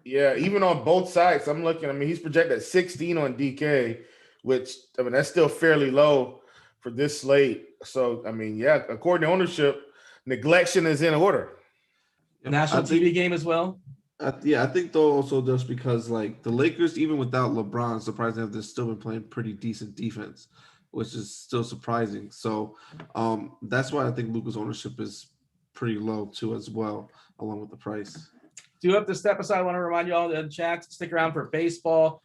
Yeah, even on both sides, I'm looking. I mean, he's projected at 16 on DK, which that's still fairly low for this slate. So, I mean, yeah, according to ownership, neglection is in order. National TV game as well. I think though also just because like the Lakers, even without LeBron, surprisingly, they've still been playing pretty decent defense, which is still surprising. So that's why I think Luka's ownership is pretty low too as well, along with the price. Do have to step aside. I want to remind you all in the chat, stick around for baseball.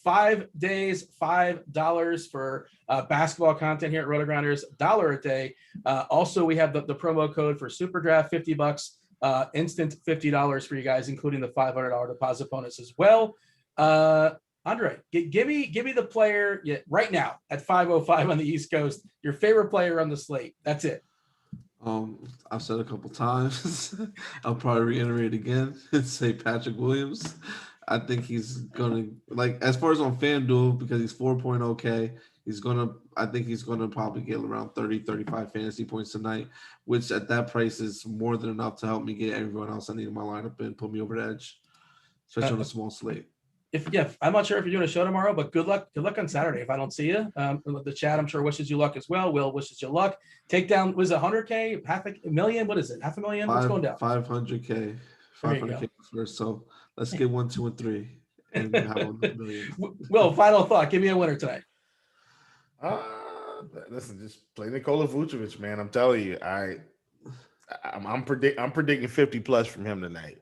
5 days, $5 for basketball content here at Rotogrinders, $1 a day. Also, we have the promo code for SuperDraft, $50, instant $50 for you guys, including the $500 deposit bonus as well. Andre, give me the player right now at 5:05 on the East Coast. Your favorite player on the slate. That's it. I've said a couple times. I'll probably reiterate again and say Patrick Williams. I think he's gonna as far as on FanDuel, because he's 4.0K, I think he's gonna probably get around 30-35 fantasy points tonight, which at that price is more than enough to help me get everyone else I need in my lineup and put me over the edge, especially on a small slate. I'm not sure if you're doing a show tomorrow, but good luck on Saturday. If I don't see you, the chat, I'm sure wishes you luck as well. Will wishes you luck. Take down, was it 100K, $500,000? What is it? $500,000? What's going down? 500K. 500K first. So let's get 1, 2, and 3, and have $1 million. Will, final thought. Give me a winner tonight. Listen, just play Nikola Vucevic, man. I'm telling you, I'm predicting 50 plus from him tonight.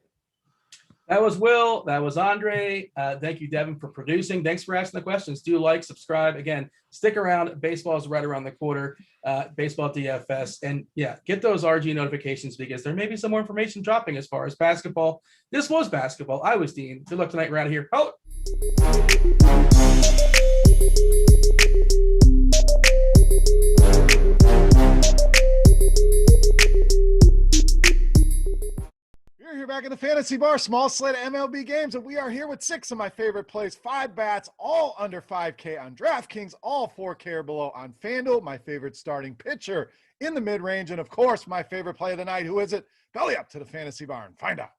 That was Will. That was Andre. Thank you, Devin, for producing. Thanks for asking the questions. Do like, subscribe. Again, stick around. Baseball is right around the corner. Baseball DFS. And yeah, get those RG notifications because there may be some more information dropping as far as basketball. This was basketball. I was Dean. Good luck tonight. We're out of here. Oh! We're here back in the Fantasy Bar, small slate of MLB games, and we are here with 6 of my favorite plays, 5 bats, all under 5K on DraftKings, all 4K or below on FanDuel, my favorite starting pitcher in the mid-range, and of course, my favorite play of the night. Who is it? Belly up to the Fantasy Bar and find out.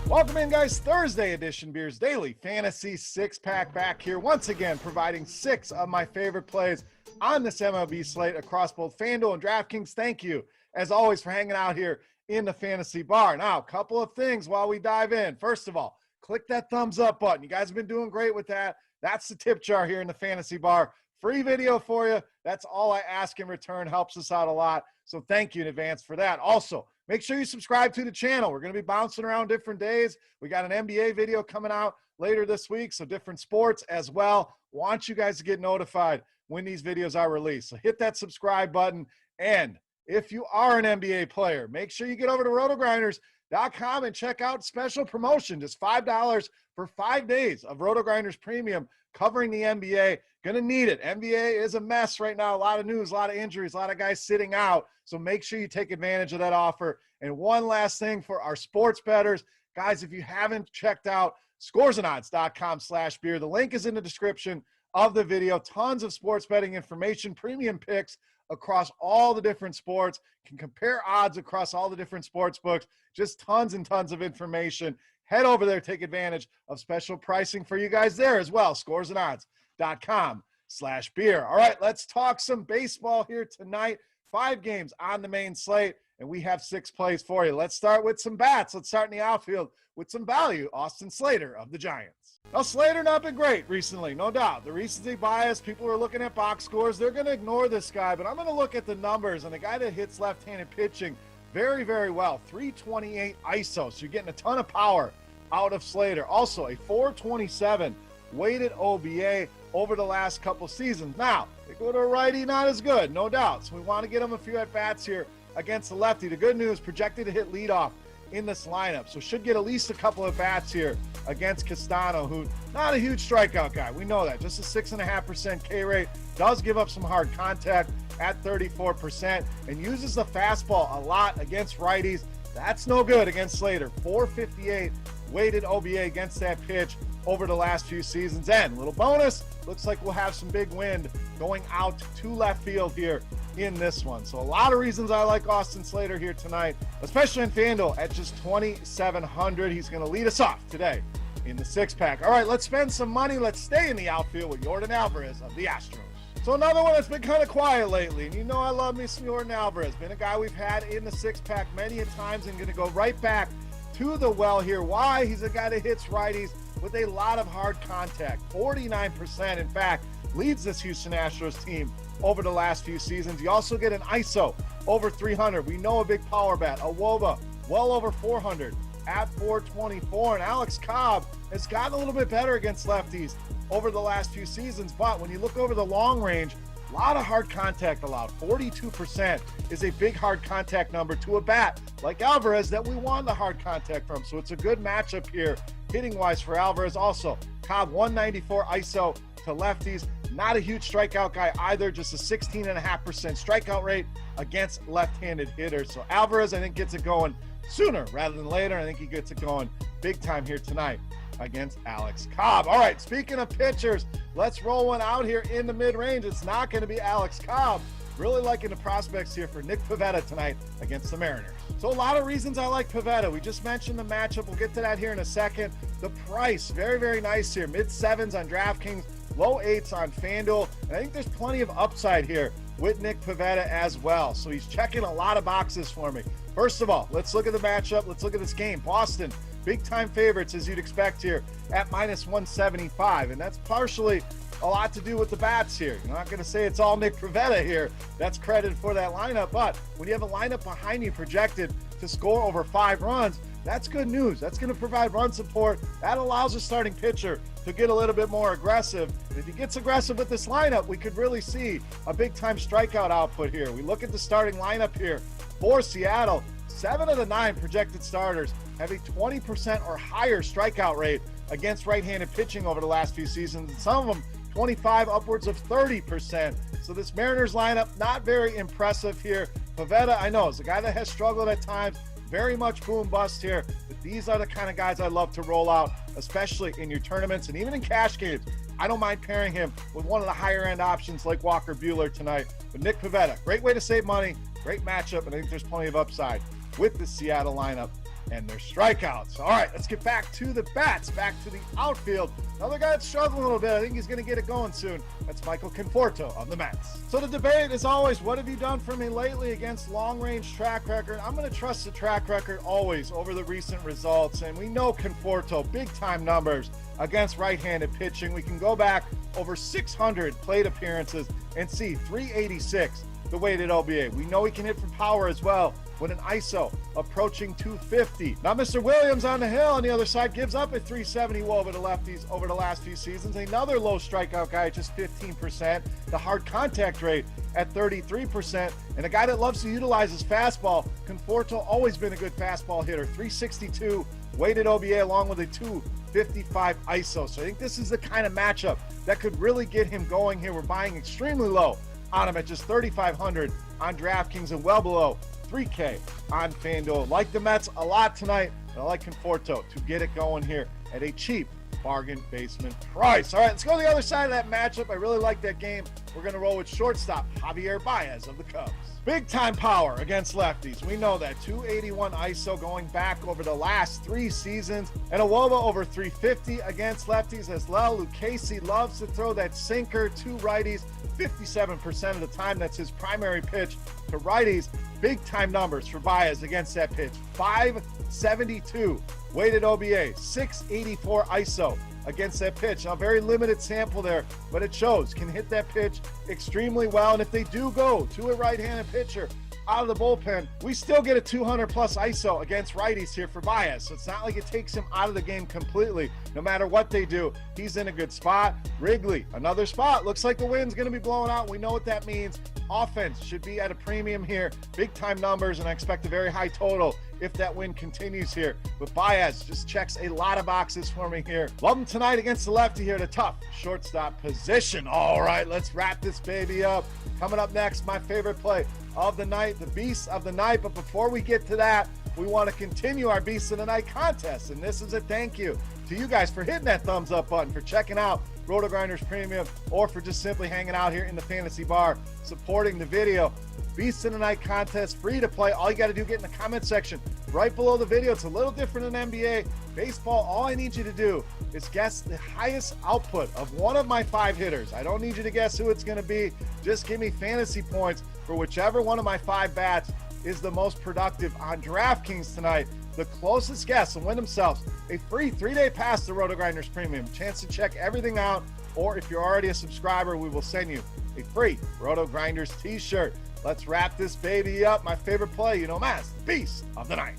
Welcome in, guys. Thursday edition Beers Daily Fantasy 6-pack back here once again, providing 6 of my favorite plays on this MLB slate across both FanDuel and DraftKings. Thank you, as always, for hanging out here in the Fantasy Bar. Now, a couple of things while we dive in. First of all, click that thumbs up button. You guys have been doing great with that. That's the tip jar here in the Fantasy Bar. Free video for you. That's all I ask in return. Helps us out a lot. So thank you in advance for that. Also, make sure you subscribe to the channel. We're going to be bouncing around different days. We got an NBA video coming out later this week, so different sports as well. Want you guys to get notified when these videos are released. So hit that subscribe button. And if you are an NBA player, make sure you get over to rotogrinders.com and check out special promotion. Just $5 for 5 days of Rotogrinders Premium covering the NBA. Gonna need it. NBA is a mess right now. A lot of news, a lot of injuries, a lot of guys sitting out. So make sure you take advantage of that offer. And one last thing for our sports bettors. Guys, if you haven't checked out scoresandodds.com/beer, the link is in the description of the video. Tons of sports betting information, premium picks, across all the different sports, can compare odds across all the different sports books, just tons and tons of information. Head over there, take advantage of special pricing for you guys there as well. Scoresandodds.com/beer. All right, let's talk some baseball here tonight. 5 games on the main slate, and we have 6 plays for you. Let's start with some bats. Let's start in the outfield with some value. Austin Slater of the Giants. Now, Slater not been great recently, no doubt. The recency bias, people are looking at box scores. They're going to ignore this guy, but I'm going to look at the numbers, and the guy that hits left-handed pitching very, very well. 328 ISO, so you're getting a ton of power out of Slater. Also, a 427 weighted OBA over the last couple seasons. Now, they go to a righty, not as good, no doubt. So we want to get him a few at-bats here against the lefty. The good news, projected to hit leadoff in this lineup, so should get at least a couple of bats here against Castano, who not a huge strikeout guy. We know that. Just a 6.5% K rate. Does give up some hard contact at 34% and uses the fastball a lot against righties. That's no good against Slater. 458 weighted OBA against that pitch over the last few seasons. And little bonus, looks like we'll have some big wind going out to left field here in this one. So a lot of reasons I like Austin Slater here tonight, especially in FanDuel at just 2,700. He's going to lead us off today in the 6-pack. All right, let's spend some money. Let's stay in the outfield with Yordan Alvarez of the Astros. So another one that's been kind of quiet lately, and you know I love me some Yordan Alvarez. Been a guy we've had in the 6-pack many a times, and going to go right back to the well here. Why? He's a guy that hits righties with a lot of hard contact. 49%, in fact, leads this Houston Astros team over the last few seasons. You also get an ISO over 300. We know a big power bat. A WOBA well over 400 at 424. And Alex Cobb has gotten a little bit better against lefties over the last few seasons. But when you look over the long range, a lot of hard contact allowed. 42% is a big hard contact number to a bat like Alvarez that we want the hard contact from. So it's a good matchup here hitting-wise for Alvarez. Also, Cobb 194 ISO to lefties. Not a huge strikeout guy either, just a 16.5% strikeout rate against left-handed hitters. So Alvarez, I think, gets it going sooner rather than later. I think he gets it going big time here tonight against Alex Cobb. All right, speaking of pitchers, let's roll one out here in the mid-range. It's not going to be Alex Cobb. Really liking the prospects here for Nick Pivetta tonight against the Mariners. So a lot of reasons I like Pivetta. We just mentioned the matchup. We'll get to that here in a second. The price, very, very nice here. Mid-7s on DraftKings, low 8s on FanDuel. And I think there's plenty of upside here with Nick Pivetta as well. So he's checking a lot of boxes for me. First of all, let's look at the matchup. Let's look at this game. Boston, big-time favorites, as you'd expect here, at -175. And that's partially a lot to do with the bats here. You're not going to say it's all Nick Pivetta here. That's credit for that lineup. But when you have a lineup behind you projected to score over 5 runs, that's good news. That's going to provide run support. That allows a starting pitcher to get a little bit more aggressive. And if he gets aggressive with this lineup, we could really see a big-time strikeout output here. We look at the starting lineup here for Seattle. 7 of the 9 projected starters have a 20% or higher strikeout rate against right-handed pitching over the last few seasons. And some of them 25, upwards of 30%. So this Mariners lineup, not very impressive here. Pivetta, I know, is a guy that has struggled at times. Very much boom bust here. But these are the kind of guys I love to roll out, especially in your tournaments and even in cash games. I don't mind pairing him with one of the higher-end options like Walker Buehler tonight. But Nick Pivetta, great way to save money, great matchup, and I think there's plenty of upside with the Seattle lineup and their strikeouts. All right, let's get back to the bats, back to the outfield. Another guy that's struggling a little bit. I think he's going to get it going soon. That's Michael Conforto of the Mets. So the debate is always, what have you done for me lately against long-range track record? I'm going to trust the track record always over the recent results. And we know Conforto, big-time numbers against right-handed pitching. We can go back over 600 plate appearances and see 386 the weighted OBA. We know he can hit for power as well with an ISO approaching 250. Now, Mr. Williams on the hill on the other side gives up at 370 over the lefties over the last few seasons. Another low strikeout guy at just 15%. The hard contact rate at 33%. And a guy that loves to utilize his fastball. Conforto, always been a good fastball hitter. 362 weighted OBA along with a 255 ISO. So I think this is the kind of matchup that could really get him going here. We're buying extremely low on him at just 3,500 on DraftKings and well below $3K on FanDuel. Like the Mets a lot tonight, and I like Conforto to get it going here at a cheap bargain basement price. All right, let's go to the other side of that matchup. I really like that game. We're going to roll with shortstop Javier Baez of the Cubs. Big time power against lefties. We know that 281 ISO going back over the last 3 seasons, and a Woba over 350 against lefties as well. Lucchesi loves to throw that sinker to righties 57% of the time. That's his primary pitch to righties. Big time numbers for Baez against that pitch. 572 weighted OBA, 684 ISO against that pitch. A very limited sample there, but it shows. Can hit that pitch extremely well. And if they do go to a right-handed pitcher out of the bullpen, we still get a 200 plus ISO against righties here for Baez. So it's not like it takes him out of the game completely. No matter what they do, he's in a good spot. Wrigley, another spot. Looks like the wind's going to be blowing out. We know what that means. Offense should be at a premium here. Big time numbers, and I expect a very high total if that win continues here. But Baez just checks a lot of boxes for me here. Love him tonight against the lefty here at a tough shortstop position. All right, let's wrap this baby up. Coming up next, my favorite play of the night, the Beast of the Night. But before we get to that, we want to continue our Beast of the Night contest. And this is a thank you to you guys for hitting that thumbs up button, for checking out Rotogrinders Premium, or for just simply hanging out here in the fantasy bar, supporting the video. Beast of the Night contest, free to play. All you got to do, get in the comment section right below the video. It's a little different than NBA. Baseball, all I need you to do is guess the highest output of one of my 5 hitters. I don't need you to guess who it's going to be. Just give me fantasy points for whichever one of my 5 bats is the most productive on DraftKings tonight. The closest guess will win themselves a free 3-day pass to Rotogrinders Premium. Chance to check everything out, or if you're already a subscriber, we will send you a free Rotogrinders t-shirt. Let's wrap this baby up. My favorite play, you know, Mass, the Beast of the Night.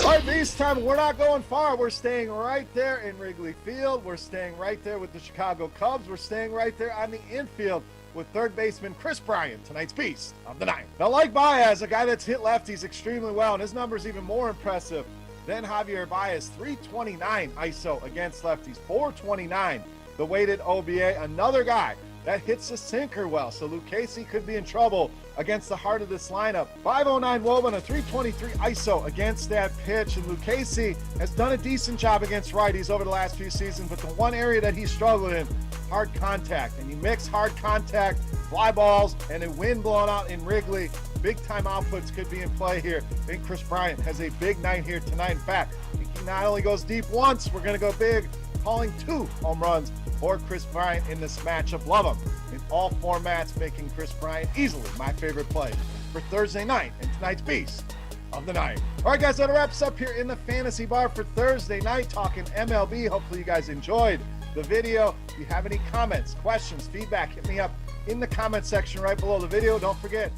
All right, Beast time. We're not going far. We're staying right there in Wrigley Field. We're staying right there with the Chicago Cubs. We're staying right there on the infield with third baseman Chris Bryant, tonight's Beast of the Night. Now, like Baez, a guy that's hit lefties extremely well, and his number's even more impressive than Javier Baez. 329 ISO against lefties, 429 the weighted OBA. Another guy that hits the sinker well, so Lucchesi could be in trouble against the heart of this lineup. 509 WOBA and a 323 ISO against that pitch, and Lucchesi has done a decent job against righties over the last few seasons, but the one area that he's struggled in, hard contact. And you mix hard contact, fly balls, and a wind blowing out in Wrigley, big time outputs could be in play here. I think Chris Bryant has a big night here tonight. In fact, he not only goes deep once, we're going to go big, calling 2 home runs for Chris Bryant in this matchup. Love him in all formats, making Chris Bryant easily my favorite play for Thursday night and tonight's Beast of the Night. All right, guys, that wraps up here in the fantasy bar for Thursday night, talking MLB. Hopefully you guys enjoyed the video. If you have any comments, questions, feedback, hit me up in the comment section right below the video. Don't forget.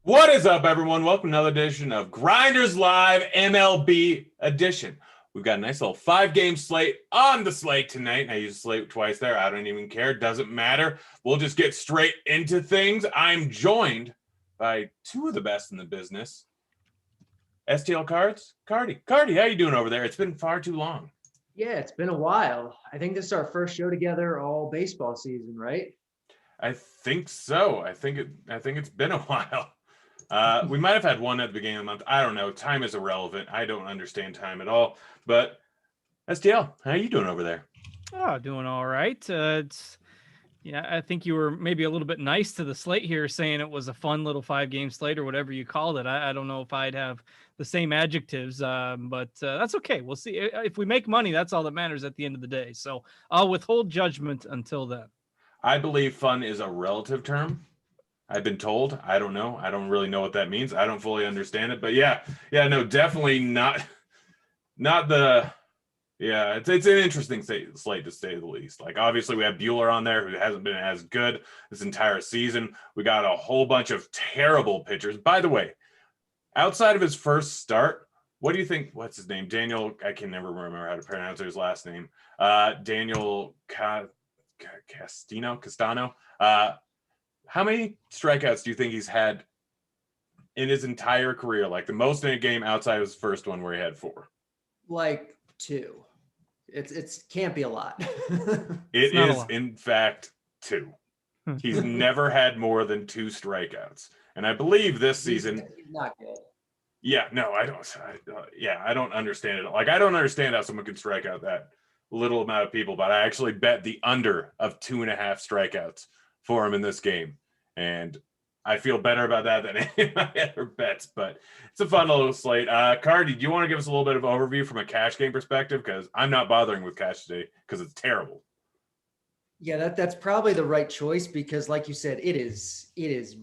What is up, everyone? Welcome to another edition of Grinderslive MLB edition. We've got a nice little 5-game slate on the slate tonight. I used slate twice there. I don't even care. Doesn't matter. We'll just get straight into things. I'm joined by 2 of the best in the business. STL Cards, Cardi, how you doing over there? It's been far too long. Yeah, it's been a while. I think this is our first show together all baseball season, right? I think so. I think it's been a while. We might have had one at the beginning of the month. I don't know. Time is irrelevant. I don't understand time at all. But STL, how are you doing over there? Oh, doing all right. I think you were maybe a little bit nice to the slate here, saying it was a fun little 5-game slate or whatever you called it. I don't know if I'd have the same adjectives, but that's okay. We'll see. If we make money, that's all that matters at the end of the day. So I'll withhold judgment until then. I believe fun is a relative term. I've been told. I don't know. I don't really know what that means. I don't fully understand it. But yeah, no, definitely not the. Yeah, it's an interesting slate to say the least. Like, obviously, we have Bueller on there, who hasn't been as good this entire season. We got a whole bunch of terrible pitchers. By the way, outside of his first start, what do you think? What's his name? Daniel. I can never remember how to pronounce his last name. Daniel Castano. How many strikeouts do you think he's had in his entire career? Like the most in a game outside of his first one where he had 4. Like 2. It's can't be a lot. It not a is, lot. in fact, 2. He's never had more than 2 strikeouts. And I believe this season. He's not good. Yeah, no, I don't. I don't understand it. Like, I don't understand how someone can strike out that little amount of people, but I actually bet the under of 2.5 strikeouts for him in this game. And I feel better about that than any of my other bets, but it's a fun little slate. Cardi, do you want to give us a little bit of overview from a cash game perspective? Because I'm not bothering with cash today because it's terrible. Yeah, that's probably the right choice because, like you said, it is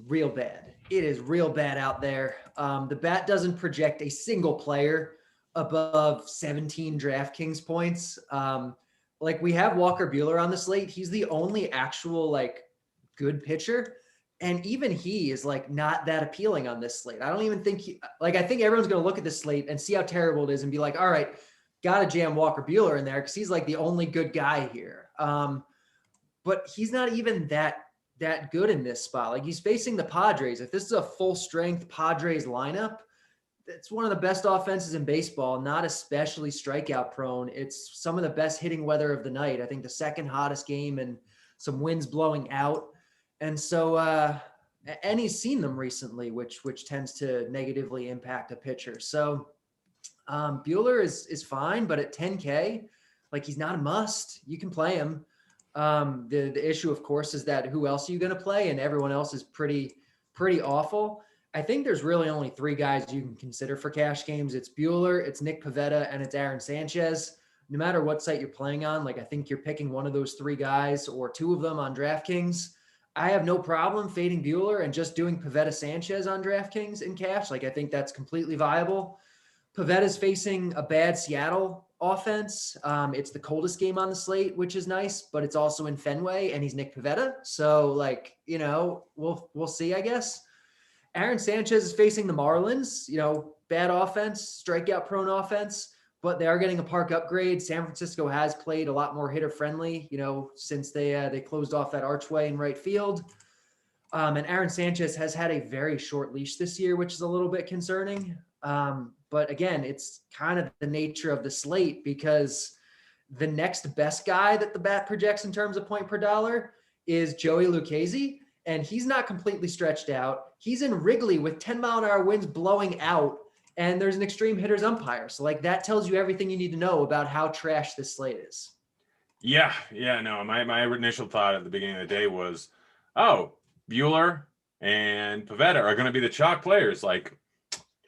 real bad. It is real bad out there. The bat doesn't project a single player above 17 DraftKings points. Like we have Walker Buehler on the slate. He's the only actual like good pitcher. And even he is like not that appealing on this slate. I don't even think I think everyone's going to look at this slate and see how terrible it is and be like, all right, got to jam Walker Buehler in there because he's like the only good guy here. But he's not even that good in this spot. Like he's facing the Padres. If this is a full strength Padres lineup, it's one of the best offenses in baseball, not especially strikeout prone. It's some of the best hitting weather of the night. I think the second hottest game and some winds blowing out. And so, and he's seen them recently, which tends to negatively impact a pitcher. So Buehler is fine, but at 10K, like he's not a must. You can play him. The issue, of course, is that who else are you going to play? And everyone else is pretty awful. I think there's really only 3 guys you can consider for cash games. It's Buehler, it's Nick Pivetta, and it's Aaron Sanchez. No matter what site you're playing on, like I think you're picking one of those 3 guys or 2 of them on DraftKings. I have no problem fading Buehler and just doing Pivetta Sanchez on DraftKings in cash. Like I think that's completely viable. Pavetta's facing a bad Seattle offense. It's the coldest game on the slate, which is nice, but it's also in Fenway and he's Nick Pivetta. So like, we'll see, I guess. Aaron Sanchez is facing the Marlins, bad offense, strikeout prone offense, but they are getting a park upgrade. San Francisco has played a lot more hitter friendly, since they closed off that archway in right field. And Aaron Sanchez has had a very short leash this year, which is a little bit concerning. But again, it's kind of the nature of the slate because the next best guy that the bat projects in terms of point per dollar is Joey Lucchesi, and he's not completely stretched out. He's in Wrigley with 10-mile-an-hour winds blowing out, and there's an extreme hitters umpire. So like that tells you everything you need to know about how trash this slate is. Yeah, no. My initial thought at the beginning of the day was, oh, Buehler and Pivetta are going to be the chalk players. Like,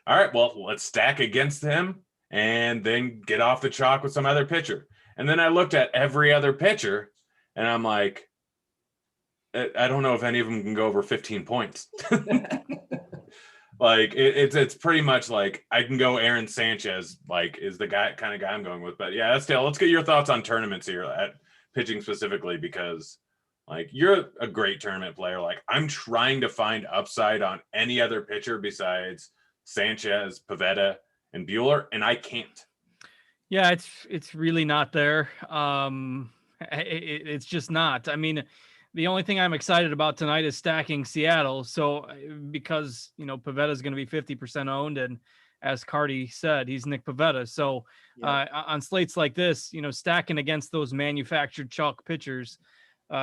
all right, well, let's stack against him and then get off the chalk with some other pitcher. And then I looked at every other pitcher, and I'm like, I don't know if any of them can go over 15 points. Like it's pretty much like I can go Aaron Sanchez, like is the kind of guy I'm going with. But yeah, let's get your thoughts on tournaments here at pitching specifically, because like you're a great tournament player. Like I'm trying to find upside on any other pitcher besides Sanchez, Pivetta, and Buehler, and I can't. Yeah, it's really not there. It's just not. I mean, the only thing I'm excited about tonight is stacking Seattle. So because, Pivetta is going to be 50% owned. And as Cardi said, he's Nick Pivetta. So on slates like this, stacking against those manufactured chalk pitchers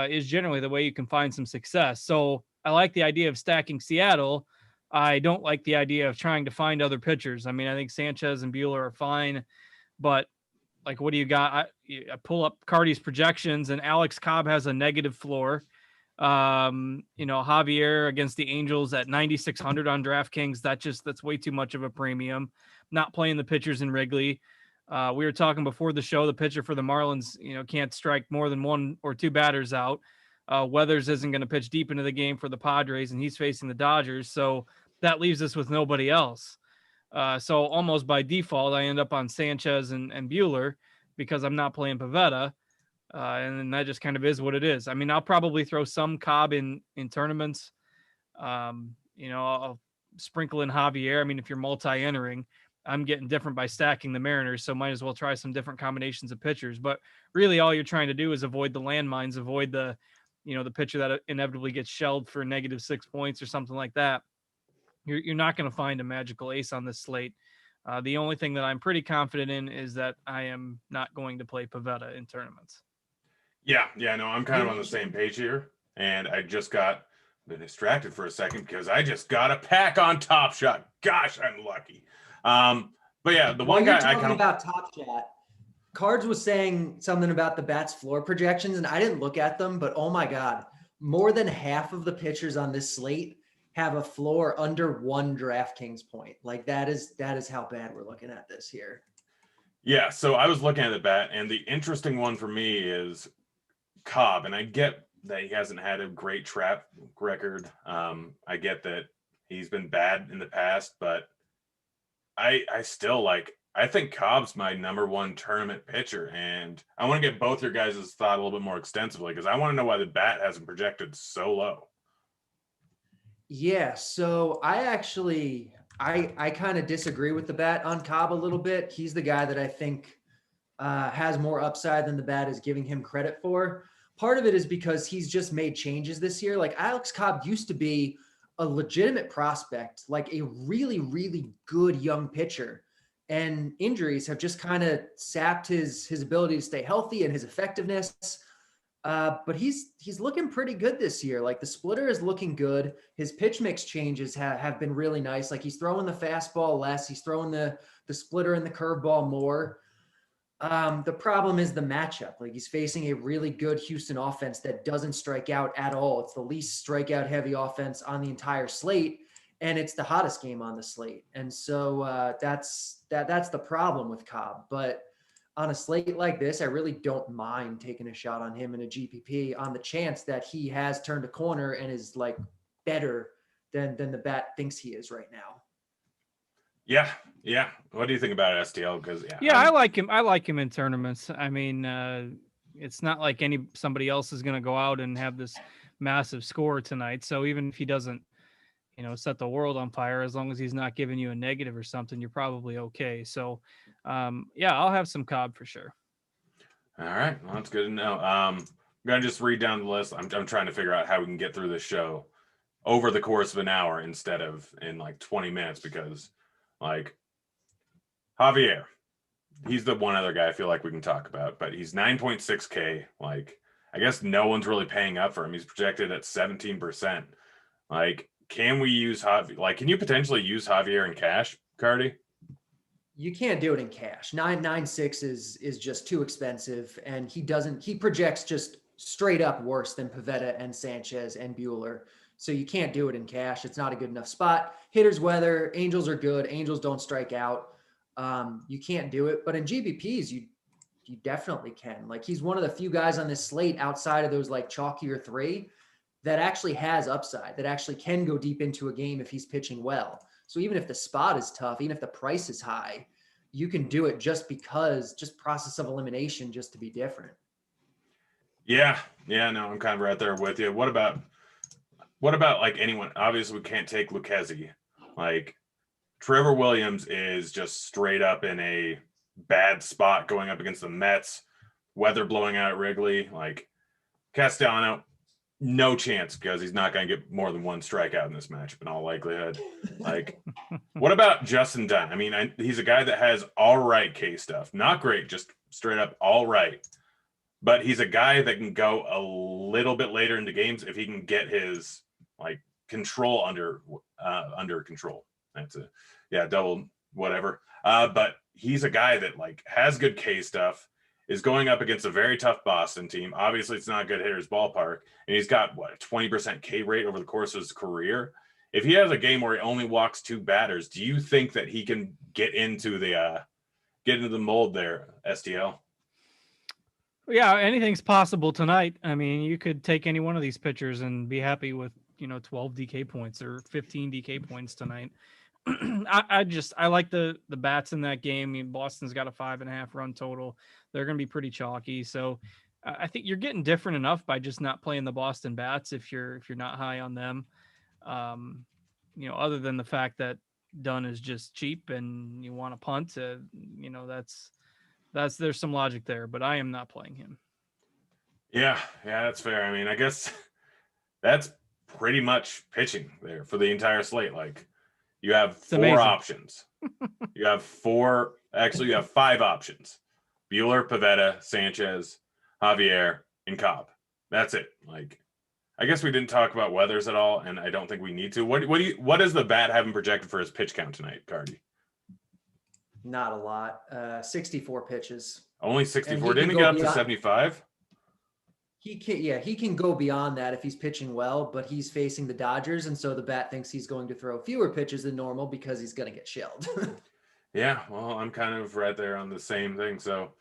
is generally the way you can find some success. So I like the idea of stacking Seattle. I don't like the idea of trying to find other pitchers. I mean, I think Sanchez and Buehler are fine, but like, what do you got? I pull up Cardi's projections, and Alex Cobb has a negative floor. Javier against the Angels at 9,600 on DraftKings. That's way too much of a premium. Not playing the pitchers in Wrigley. We were talking before the show, the pitcher for the Marlins, can't strike more than 1 or 2 batters out. Weathers isn't going to pitch deep into the game for the Padres, and he's facing the Dodgers. So that leaves us with nobody else. So almost by default, I end up on Sanchez and Buehler because I'm not playing Pivetta. And that just kind of is what it is. I mean, I'll probably throw some Cobb in tournaments. I'll sprinkle in Javier. I mean, if you're multi-entering, I'm getting different by stacking the Mariners, so might as well try some different combinations of pitchers. But really, all you're trying to do is avoid the landmines, avoid the, the pitcher that inevitably gets shelled for -6 points or something like that. You're not going to find a magical ace on this slate. The only thing that I'm pretty confident in is that I am not going to play Pivetta in tournaments. Yeah, no, I'm kind of on the same page here, and I just got been distracted for a second because I just got a pack on Top Shot. Gosh, I'm lucky. But yeah, the one While guy you're talking about Top Shot, Cards was saying something about the Bats floor projections, and I didn't look at them, but oh my God, more than half of the pitchers on this slate have a floor under 1 DraftKings point. Like that is how bad we're looking at this here. Yeah, so I was looking at the bat, and the interesting one for me is Cobb, and I get that he hasn't had a great trap record. I get that he's been bad in the past, but I still I think Cobb's my #1 tournament pitcher, and I want to get both your guys' thought a little bit more extensively because I want to know why the bat hasn't projected so low. Yeah, so I kind of disagree with the bat on Cobb a little bit. He's the guy that I think has more upside than the bat is giving him credit for. Part of it is because he's just made changes this year. Like Alex Cobb used to be a legitimate prospect, like a really, really good young pitcher. And injuries have just kind of sapped his ability to stay healthy and his effectiveness. But he's looking pretty good this year. Like the splitter is looking good. His pitch mix changes have been really nice. Like he's throwing the fastball less. He's throwing the splitter and the curveball more. The problem is the matchup. Like he's facing a really good Houston offense that doesn't strike out at all. It's the least strikeout heavy offense on the entire slate, and it's the hottest game on the slate. And so that's the problem with Cobb. But on a slate like this, I really don't mind taking a shot on him in a GPP on the chance that he has turned a corner and is like better than the bat thinks he is right now. Yeah. What do you think about it, STL? Because I like him. I like him in tournaments. I mean, it's not like somebody else is going to go out and have this massive score tonight. So even if he doesn't, set the world on fire, as long as he's not giving you a negative or something, you're probably okay. So, I'll have some Cobb for sure. All right, well, that's good to know. I'm gonna just read down the list. I'm trying to figure out how we can get through this show over the course of an hour instead of in 20 minutes because Javier, he's the one other guy I feel like we can talk about, but he's 9.6K. I guess no one's really paying up for him. He's projected at 17%. Can we use Javier? Can you potentially use Javier in cash, Cardi? You can't do it in cash. 9.96 is just too expensive, and he projects just straight up worse than Pivetta and Sanchez and Buehler. So you can't do it in cash. It's not a good enough spot. Hitters weather, Angels are good. Angels don't strike out. You can't do it. But in GBPs, you definitely can. He's one of the few guys on this slate outside of those chalkier 3 that actually has upside, that actually can go deep into a game if he's pitching well. So even if the spot is tough, even if the price is high, you can do it just process of elimination, just to be different. Yeah, no, I'm kind of right there with you. What about anyone? Obviously, we can't take Lucchesi. Trevor Williams is just straight up in a bad spot going up against the Mets. Weather blowing out at Wrigley. Castellano, no chance because he's not going to get more than 1 strikeout in this matchup in all likelihood. What about Justin Dunn? I mean, he's a guy that has all right K stuff. Not great, just straight up all right. But he's a guy that can go a little bit later into games if he can get his control under control. That's double whatever. But he's a guy that has good K stuff, is going up against a very tough Boston team. Obviously, it's not a good hitter's ballpark, and he's got a 20% K rate over the course of his career. If he has a game where he only walks 2 batters, do you think that he can get into the mold there, STL? Yeah, anything's possible tonight. I mean, you could take any one of these pitchers and be happy with 12 DK points or 15 DK points tonight. I like the bats in that game. I mean, Boston's got a 5.5 run total. They're going to be pretty chalky. So I think you're getting different enough by just not playing the Boston bats if you're not high on them. other than the fact that Dunn is just cheap and you want to punt, there's some logic there, but I am not playing him. Yeah, that's fair. I mean, I guess that's pretty much pitching there for the entire slate. Like, you have four options. You have five options: Bueller, Pivetta, Sanchez, Javier, and Cobb. That's it. Like, I guess we didn't talk about Weathers at all, and I don't think we need to. What does the bat have him projected for his pitch count tonight, Cardi? Not a lot. 64 pitches. Only 64. Didn't he get up to 75? He can go beyond that if he's pitching well, but he's facing the Dodgers, and so the bat thinks he's going to throw fewer pitches than normal because he's going to get shelled. Yeah, well, I'm kind of right there on the same thing. So,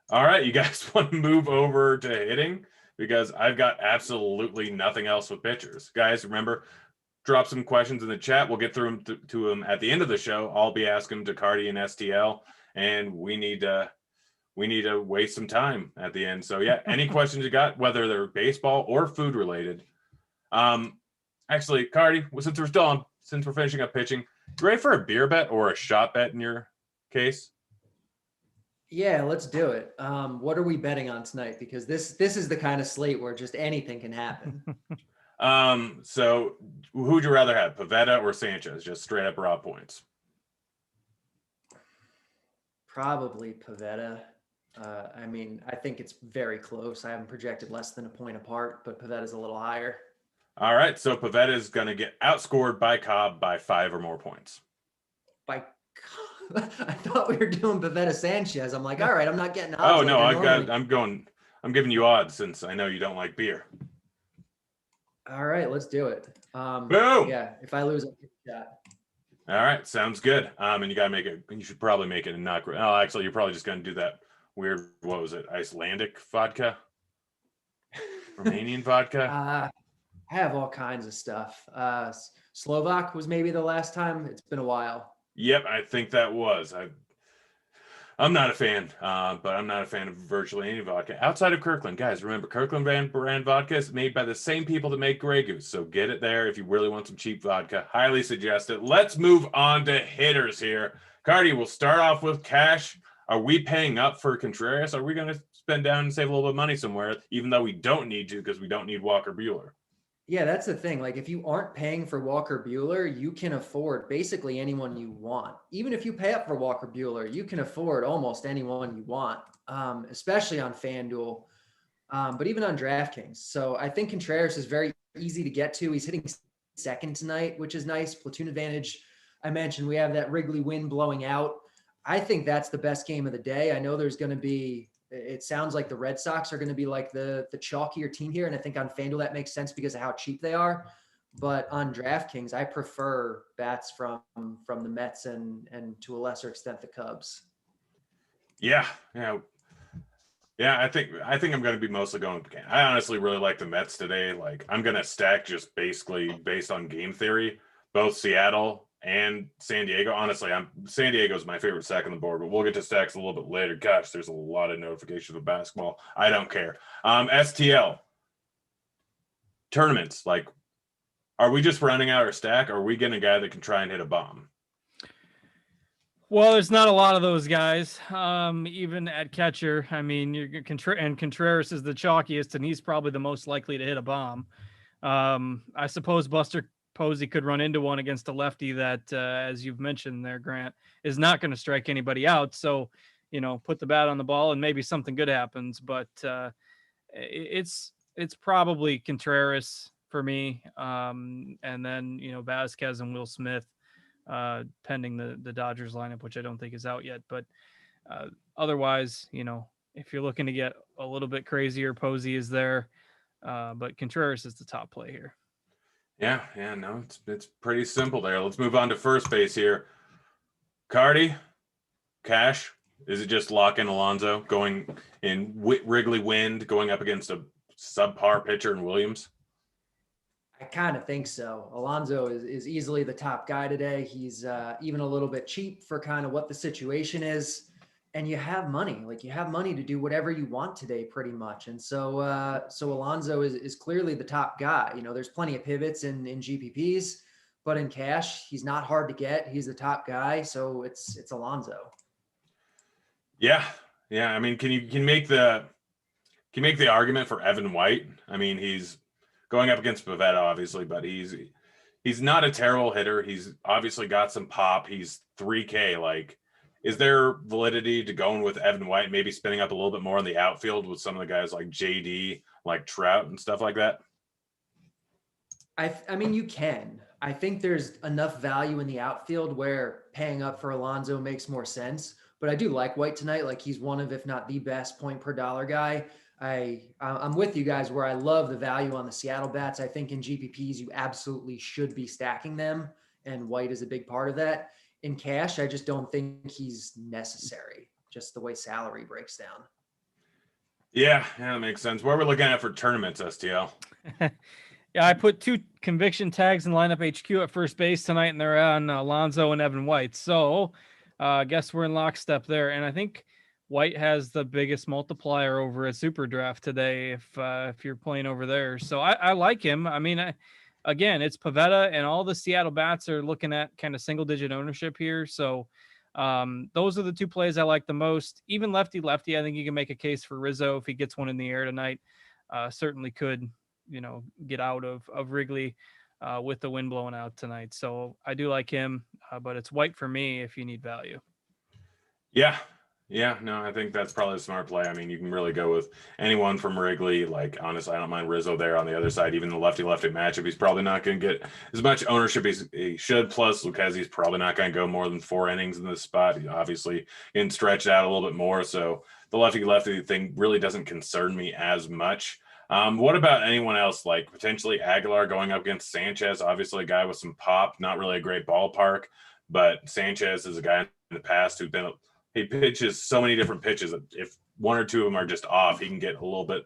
all right, you guys want to move over to hitting? Because I've got absolutely nothing else with pitchers. Guys, remember, drop some questions in the chat. We'll get through them to them at the end of the show. I'll be asking them to Cardi and STL, and we need to waste some time at the end. So yeah, any questions you got, whether they're baseball or food related. Actually, Cardi, since we're finishing up pitching, you ready for a beer bet or a shot bet in your case? Yeah, let's do it. What are we betting on tonight? Because this is the kind of slate where just anything can happen. So who'd you rather have, Pivetta or Sanchez? Just straight up raw points. Probably Pivetta. I mean, I think it's very close. I haven't projected less than a point apart, but Pavetta's a little higher. All right, so Pivetta is going to get outscored by Cobb by 5 or more points. By I thought we were doing Pivetta Sanchez. I'm like, all right, I'm not getting odds. Oh no, I'm giving you odds since I know you don't like beer. All right, let's do it. Boom. Yeah, if I lose, I'll get a shot. All right, sounds good. And you gotta make it. You should probably make it a not. Oh, actually, you're probably just gonna do that weird. What was it? Icelandic vodka, Romanian vodka. I have all kinds of stuff. Slovak was maybe the last time. It's been a while. Yep, I think that was. I'm not a fan, but I'm not a fan of virtually any vodka outside of Kirkland. Guys, remember, Kirkland brand vodka is made by the same people that make Grey Goose. So get it there if you really want some cheap vodka. Highly suggest it. Let's move on to hitters here. Cardi, we'll start off with cash. Are we paying up for Contreras? Are we going to spend down and save a little bit of money somewhere, even though we don't need to because we don't need Walker Buehler? Yeah, that's the thing. Like, if you aren't paying for Walker Buehler, you can afford basically anyone you want. Even if you pay up for Walker Buehler, you can afford almost anyone you want, especially on FanDuel, but even on DraftKings. So I think Contreras is very easy to get to. He's hitting second tonight, which is nice. Platoon advantage. I mentioned we have that Wrigley wind blowing out. I think that's the best game of the day. I know there's going to be, it sounds like the Red Sox are going to be like the chalkier team here. And I think on FanDuel that makes sense because of how cheap they are. But on DraftKings, I prefer bats from the Mets and to a lesser extent the Cubs. Yeah. I think I'm going to be mostly going. I honestly really like the Mets today. Like, I'm going to stack just basically based on game theory, both Seattle and San Diego. Honestly, San Diego's my favorite stack on the board, but we'll get to stacks a little bit later. Gosh, there's a lot of notifications of basketball. I don't care. STL tournaments. Like, are we just running out our stack? Or are we getting a guy that can try and hit a bomb? Well, there's not a lot of those guys, even at catcher. I mean, Contreras is the chalkiest, and he's probably the most likely to hit a bomb. I suppose Buster Posey could run into one against a lefty that, as you've mentioned there, Grant, is not going to strike anybody out. So, put the bat on the ball and maybe something good happens. But it's probably Contreras for me. And then, Vasquez and Will Smith, pending the Dodgers lineup, which I don't think is out yet. But otherwise, if you're looking to get a little bit crazier, Posey is there. But Contreras is the top play here. Yeah, no, it's pretty simple there. Let's move on to first base here. Cardi, cash. Is it just lock in Alonso going in Wrigley wind, going up against a subpar pitcher in Williams? I kind of think so. Alonso is easily the top guy today. He's even a little bit cheap for kind of what the situation is. And you have money, to do whatever you want today, pretty much. And so Alonso is clearly the top guy. There's plenty of pivots in GPPs, but in cash, he's not hard to get. He's the top guy, so it's Alonzo. Yeah. I mean, can you make the argument for Evan White? I mean, he's going up against Pavetta, obviously, but he's not a terrible hitter. He's obviously got some pop. He's 3K. Like, is there validity to going with Evan White, maybe spinning up a little bit more in the outfield with some of the guys like JD, like Trout and stuff like that? I mean, you can. I think there's enough value in the outfield where paying up for Alonzo makes more sense. But I do like White tonight. Like, he's one of, if not the best point per dollar guy. I'm with you guys where I love the value on the Seattle bats. I think in GPPs, you absolutely should be stacking them. And White is a big part of that. In cash, I just don't think he's necessary, just the way salary breaks down. Yeah, that makes sense. What are we looking at for tournaments, STL? Yeah, I put 2 conviction tags in lineup HQ at first base tonight, and they're on Alonzo and Evan White. So I guess we're in lockstep there. And I think White has the biggest multiplier over at SuperDraft today if you're playing over there. So I like him. I mean, again, it's Pavetta, and all the Seattle bats are looking at kind of single-digit ownership here. So those are the 2 plays I like the most. Even lefty-lefty, I think you can make a case for Rizzo if he gets one in the air tonight. Certainly could, get out of Wrigley with the wind blowing out tonight. So I do like him, but it's White for me if you need value. Yeah, no, I think that's probably a smart play. I mean, you can really go with anyone from Wrigley. Like, honestly, I don't mind Rizzo there on the other side. Even the lefty-lefty matchup, he's probably not going to get as much ownership as he should. Plus, Lucchesi's probably not going to go more than 4 innings in this spot. He obviously can stretch out a little bit more. So the lefty-lefty thing really doesn't concern me as much. What about anyone else, like potentially Aguilar going up against Sanchez? Obviously, a guy with some pop, not really a great ballpark, but Sanchez is a guy in the past he pitches so many different pitches that if 1 or 2 of them are just off, he can get a little bit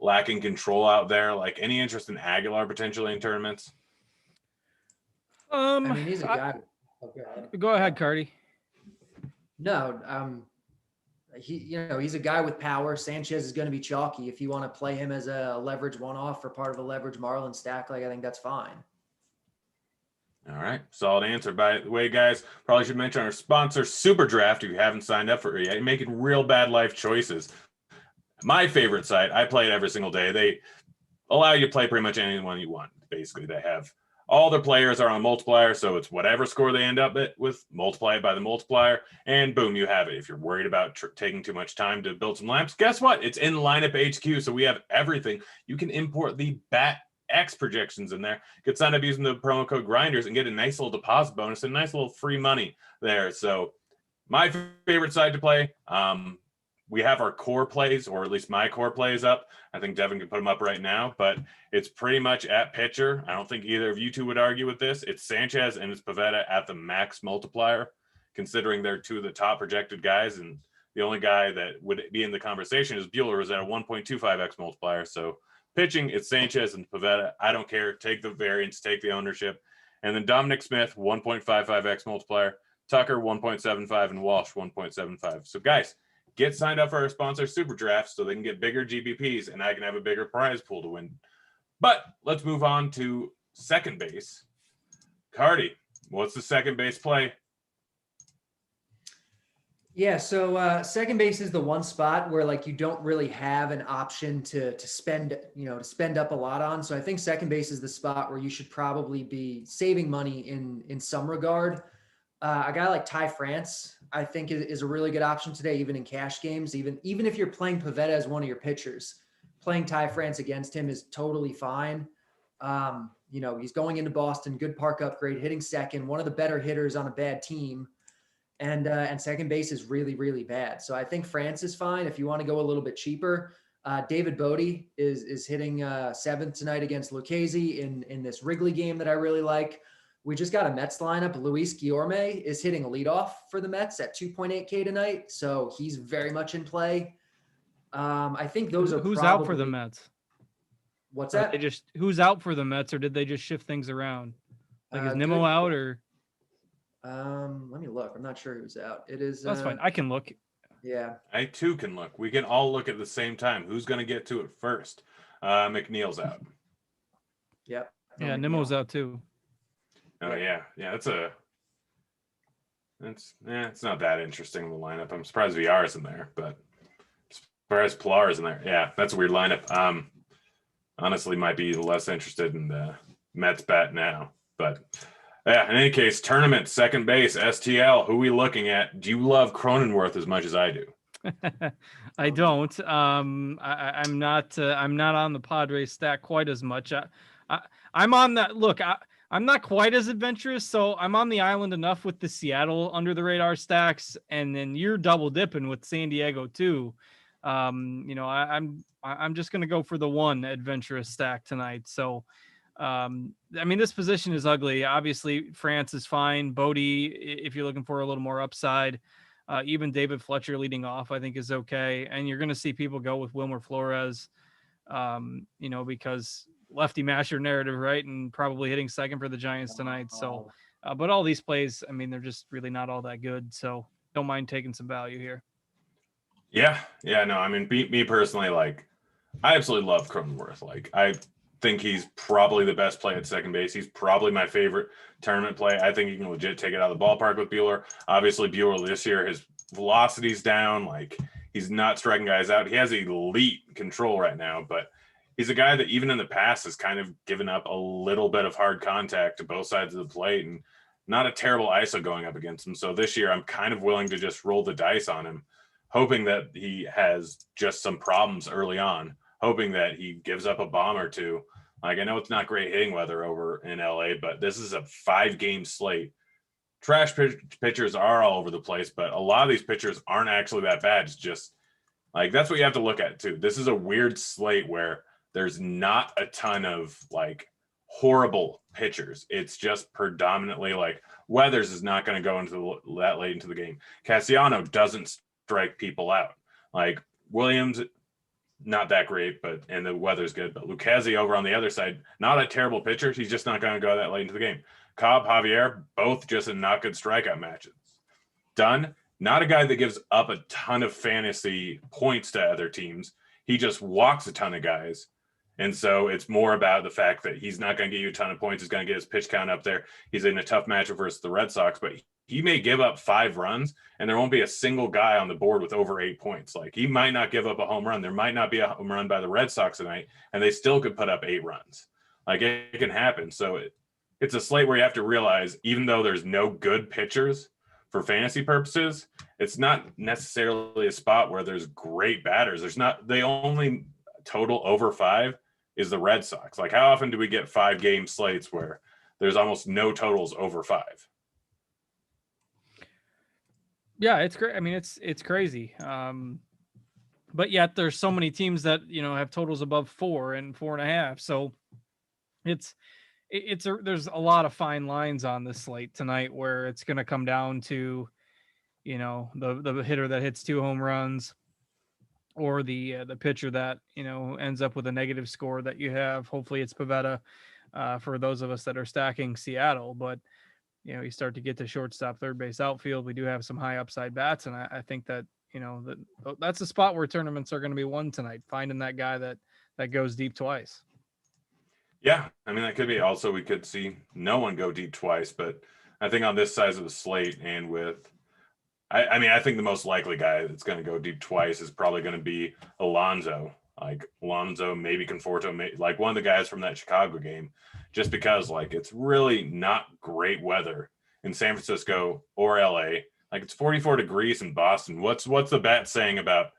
lacking control out there. Like, any interest in Aguilar potentially in tournaments? I mean, he's a guy. Go ahead, Cardi. No, he's a guy with power. Sanchez is going to be chalky. If you want to play him as a leverage one-off or part of a leverage Marlin stack, I think that's fine. All right. Solid answer. By the way, guys, probably should mention our sponsor, SuperDraft, if you haven't signed up for it yet. You're making real bad life choices. My favorite site, I play it every single day. They allow you to play pretty much anyone you want. Basically, they have all their players are on multiplier, so it's whatever score they end up with, multiply it by the multiplier, and boom, you have it. If you're worried about taking too much time to build some lamps, guess what? It's in lineup HQ, so we have everything. You can import the bat X projections in there. Get signed up using the promo code Grinders and get a nice little deposit bonus and nice little free money there. So my favorite side to play. We have our core plays, or at least my core plays up. I think Devin can put them up right now, but it's pretty much at pitcher. I don't think either of you two would argue with this. It's Sanchez and it's Pavetta at the max multiplier, considering they're 2 of the top projected guys. And the only guy that would be in the conversation is Buehler, who's at a 1.25x multiplier. So pitching, it's Sanchez and Pavetta. I don't care. Take the variance, take the ownership. And then Dominic Smith, 1.55x multiplier. Tucker, 1.75, and Walsh, 1.75. So, guys, get signed up for our sponsor, SuperDraft, so they can get bigger GPPs, and I can have a bigger prize pool to win. But let's move on to second base. Cardi, what's the second base play? Yeah, so second base is the one spot where you don't really have an option to spend up a lot on. So I think second base is the spot where you should probably be saving money in some regard. A guy like Ty France, I think is a really good option today, even in cash games. Even if you're playing Pavetta as one of your pitchers, playing Ty France against him is totally fine. He's going into Boston, good park upgrade, hitting second, one of the better hitters on a bad team. And second base is really, really bad. So I think France is fine. If you want to go a little bit cheaper, David Bodie is hitting 7th tonight against Lucchesi in this Wrigley game that I really like. We just got a Mets lineup. Luis Guillorme is hitting a leadoff for the Mets at 2.8K tonight. So he's very much in play. I think those are who's out for the Mets. What's that? Who's out for the Mets, or did they just shift things around? Is Nimmo out or? Let me look. I'm not sure who's out. It is. That's fine. I can look. Yeah. I too can look. We can all look at the same time. Who's going to get to it first? McNeil's out. Yep. Yeah, Nimmo's out too. Oh yeah. It's not that interesting in the lineup. I'm surprised VR is in there, but surprised Pilar is in there. Yeah, that's a weird lineup. Honestly, might be less interested in the Mets bat now, but yeah. In any case, tournament second base STL. Who we looking at? Do you love Cronenworth as much as I do? I don't. I'm not. I'm not on the Padres stack quite as much. I'm on that. Look, I'm not quite as adventurous, so I'm on the island enough with the Seattle under the radar stacks, and then you're double dipping with San Diego too. I'm just gonna go for the one adventurous stack tonight. So, I mean, this position is ugly. Obviously, France is fine. Bodie, if you're looking for a little more upside. Even David Fletcher leading off, I think, is okay. And you're going to see people go with Wilmer Flores, because lefty masher narrative, right? And probably hitting second for the Giants tonight. So, but all these plays, I mean, they're just really not all that good. So don't mind taking some value here. Yeah. No, I mean, me personally, like, I absolutely love Cronenworth. Like, I think he's probably the best play at second base. He's probably my favorite tournament play. I think he can legit take it out of the ballpark with Bueller. Obviously, Bueller this year, his velocity's down. Like, he's not striking guys out. He has elite control right now, but he's a guy that even in the past has kind of given up a little bit of hard contact to both sides of the plate and not a terrible ISO going up against him. So this year, I'm kind of willing to just roll the dice on him, hoping that he has just some problems early on, hoping that he gives up a bomb or two. Like, I know it's not great hitting weather over in LA, but this is a 5-game slate. Trash pitchers are all over the place, but a lot of these pitchers aren't actually that bad. It's just like, that's what you have to look at too. This is a weird slate where there's not a ton of like horrible pitchers. It's just predominantly like Weathers is not going to go into that late into the game. Cassiano doesn't strike people out. Like Williams, not that great, and the weather's good. But Lucchesi over on the other side, not a terrible pitcher. He's just not going to go that late into the game. Cobb, Javier, both just in not good strikeout matches. Dunn, not a guy that gives up a ton of fantasy points to other teams. He just walks a ton of guys. And so it's more about the fact that he's not going to get you a ton of points. He's going to get his pitch count up there. He's in a tough matchup versus the Red Sox, but he may give up 5 runs and there won't be a single guy on the board with over 8 points. Like, he might not give up a home run. There might not be a home run by the Red Sox tonight, and they still could put up 8 runs. Like, it can happen. So it's a slate where you have to realize, even though there's no good pitchers for fantasy purposes, it's not necessarily a spot where there's great batters. The only total over 5 is the Red Sox. Like, how often do we get 5-game slates where there's almost no totals over 5? Yeah, it's great. I mean, it's crazy. But yet there's so many teams that, have totals above 4 and 4.5. So there's a lot of fine lines on this slate tonight where it's going to come down to, the hitter that hits 2 home runs, or the pitcher that, ends up with a negative score that you have. Hopefully it's Pivetta for those of us that are stacking Seattle, but you start to get to shortstop, third base, outfield. We do have some high upside bats. And I think that, that's a spot where tournaments are going to be won tonight, finding that guy that goes deep twice. Yeah. I mean, that could be. Also, we could see no one go deep twice, but I think on this size of the slate and with, I think the most likely guy that's going to go deep twice is probably going to be Alonso. Like Alonso, maybe Conforto, like one of the guys from that Chicago game, just because like it's really not great weather in San Francisco or LA. Like, it's 44 degrees in Boston. What's the bet saying about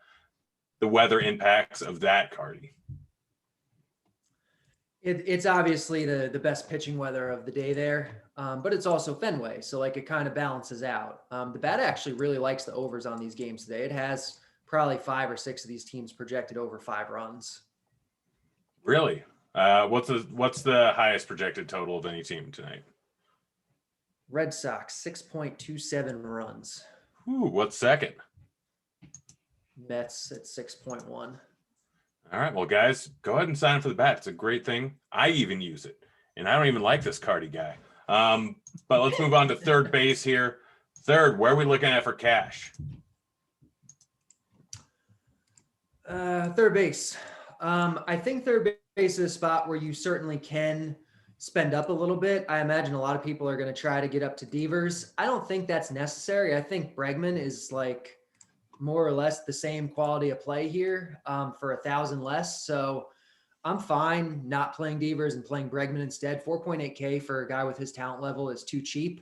the weather impacts of that, Cardi? It's obviously the best pitching weather of the day there, but it's also Fenway, so like it kind of balances out. The bat actually really likes the overs on these games today. It has probably 5 or 6 of these teams projected over 5 runs. Really? What's the highest projected total of any team tonight? Red Sox 6.27 runs. Ooh, what's second? Mets at 6.1. All right, well, guys, go ahead and sign up for the bat. It's a great thing. I even use it, and I don't even like this Cardi guy. But let's move on to third base here. Third, where are we looking at for cash? Third base. I think third base is a spot where you certainly can spend up a little bit. I imagine a lot of people are going to try to get up to Devers. I don't think that's necessary. I think Bregman is like more or less the same quality of play here for 1,000 less. So I'm fine not playing Devers and playing Bregman instead. 4.8K for a guy with his talent level is too cheap.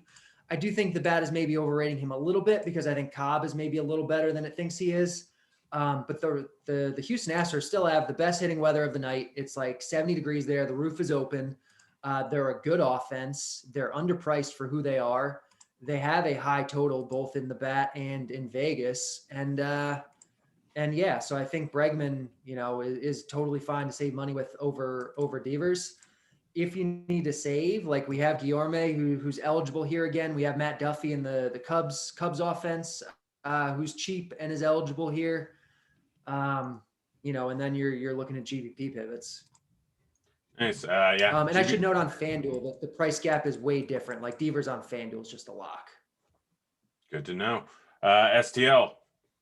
I do think the bat is maybe overrating him a little bit because I think Cobb is maybe a little better than it thinks he is. But the Houston Astros still have the best hitting weather of the night. It's like 70 degrees there. The roof is open. They're a good offense. They're underpriced for who they are. They have a high total both in the bat and in Vegas. And yeah, so I think Bregman, is totally fine to save money with over Devers. If you need to save, like we have Guillorme, who's eligible here again. We have Matt Duffy in the Cubs offense, who's cheap and is eligible here. And then you're looking at GPP pivots. Nice. Yeah. And I should note on FanDuel that the price gap is way different. Like Devers on FanDuel is just a lock. Good to know. STL,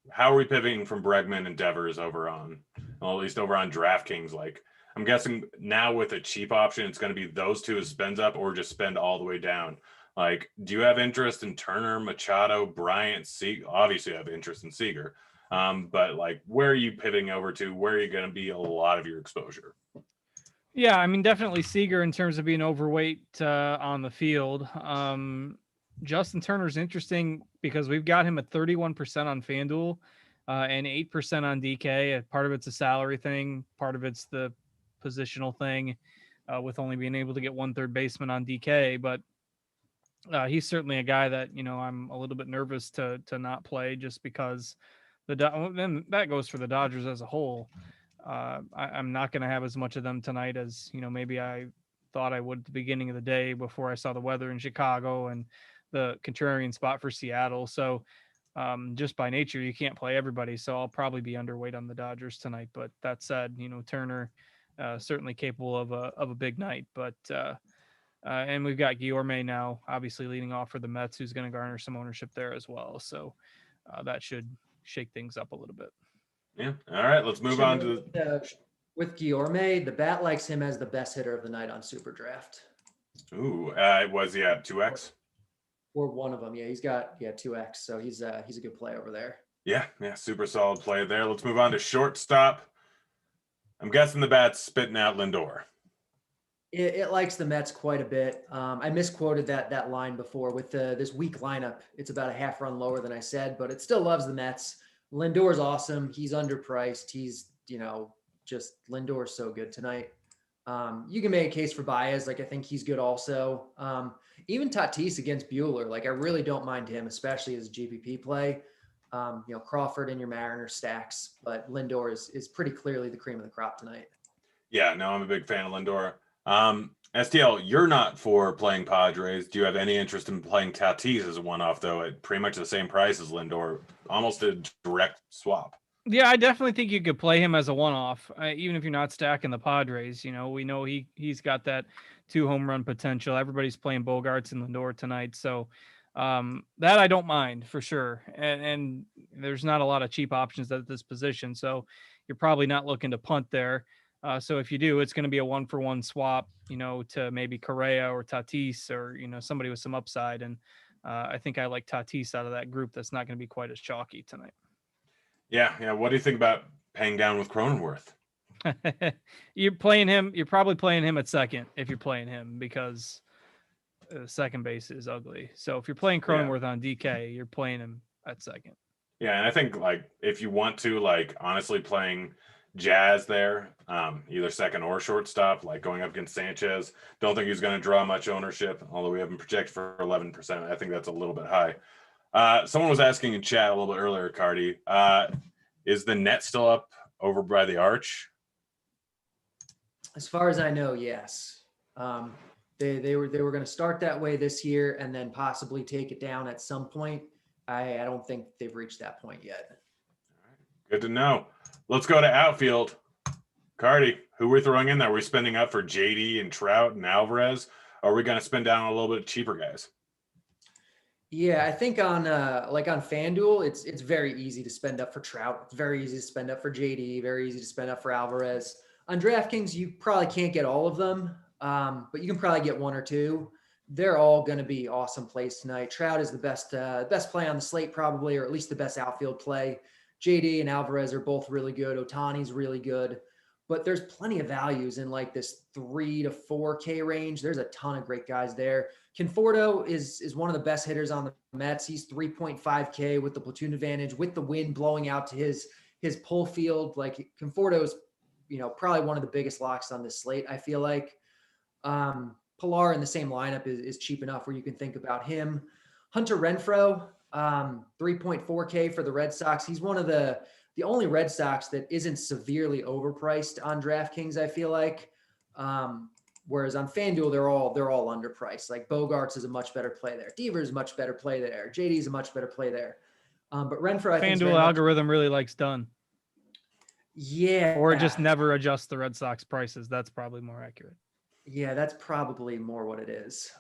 how are we pivoting from Bregman and Devers at least over on DraftKings? Like, I'm guessing now with a cheap option, it's going to be those two as spends up or just spend all the way down. Like, do you have interest in Turner, Machado, Bryant, Seager? Obviously, you have interest in Seager. But like, where are you pivoting over to? Where are you going to be a lot of your exposure? Yeah, I mean, definitely Seager in terms of being overweight on the field. Justin Turner's interesting because we've got him at 31% on FanDuel and 8% on DK. Part of it's a salary thing. Part of it's the positional thing with only being able to get 1 third baseman on DK. But he's certainly a guy that, I'm a little bit nervous to not play just because then that goes for the Dodgers as a whole. I'm not going to have as much of them tonight as, maybe I thought I would at the beginning of the day before I saw the weather in Chicago and the contrarian spot for Seattle. So just by nature, you can't play everybody. So I'll probably be underweight on the Dodgers tonight. But that said, Turner certainly capable of a big night. But and we've got Guillorme now, obviously leading off for the Mets, who's going to garner some ownership there as well. So that should shake things up a little bit. Yeah. All right. Let's move on to with Guillorme. The bat likes him as the best hitter of the night on SuperDraft. Ooh, was he at 2x? Or one of them. Yeah, he's got 2x. So he's a good play over there. Yeah, super solid play there. Let's move on to shortstop. I'm guessing the bat's spitting out Lindor. It likes the Mets quite a bit. I misquoted that line before with this weak lineup. It's about a half run lower than I said, but it still loves the Mets. Lindor's awesome. He's underpriced. He's, just Lindor's so good tonight. You can make a case for Baez. Like, I think he's good also. Even Tatis against Buehler. Like, I really don't mind him, especially as a GPP play. Crawford in your Mariner stacks, but Lindor is pretty clearly the cream of the crop tonight. Yeah, no, I'm a big fan of Lindor. STL, you're not for playing Padres. Do you have any interest in playing Tatis as a one-off, though, at pretty much the same price as Lindor? Almost a direct swap. Yeah, I definitely think you could play him as a one-off, even if you're not stacking the Padres. We know he's got that 2 home run potential. Everybody's playing Bogarts and Lindor tonight, so that I don't mind for sure. And there's not a lot of cheap options at this position, so you're probably not looking to punt there. So if you do, it's going to be a 1-for-1 swap, to maybe Correa or Tatis or, somebody with some upside. And I think I like Tatis out of that group. That's not going to be quite as chalky tonight. Yeah. What do you think about paying down with Cronenworth? You're probably playing him at second if you're playing him because second base is ugly. So if you're playing Cronenworth on DK, you're playing him at second. Yeah. And I think if you want to honestly playing Jazz there, either second or shortstop, going up against Sanchez. Don't think he's going to draw much ownership, although we have him projected for 11%. I think that's a little bit high. Someone was asking in chat a little bit earlier, Cardi, is the net still up over by the arch? As far as I know, yes. They were going to start that way this year and then possibly take it down at some point. I don't think they've reached that point yet. All right. Good to know. Let's go to outfield. Cardi, who we're throwing in there? We're spending up for JD and Trout and Alvarez. Or are we going to spend down on a little bit cheaper guys? Yeah, I think on FanDuel, it's very easy to spend up for Trout. It's very easy to spend up for JD. Very easy to spend up for Alvarez. On DraftKings, you probably can't get all of them. but you can probably get one or two. They're all going to be awesome plays tonight. Trout is the best play on the slate probably, or at least the best outfield play. JD and Alvarez are both really good. Ohtani's really good, but there's plenty of values in like this 3 to 4K range. There's a ton of great guys there. Conforto is one of the best hitters on the Mets. He's 3.5K with the platoon advantage, with the wind blowing out to his pull field. Like Conforto's, probably one of the biggest locks on this slate, I feel like. Pilar in the same lineup is cheap enough where you can think about him. Hunter Renfroe, 3.4K for the Red Sox. He's one of the only Red Sox that isn't severely overpriced on DraftKings, I feel like. Whereas on FanDuel, they're all underpriced. Like Bogarts is a much better play there. Devers is a much better play there. JD is a much better play there. But Renfroe, I think FanDuel algorithm really likes Dunn. Yeah. Or just never adjust the Red Sox prices. That's probably more accurate. Yeah, that's probably more what it is.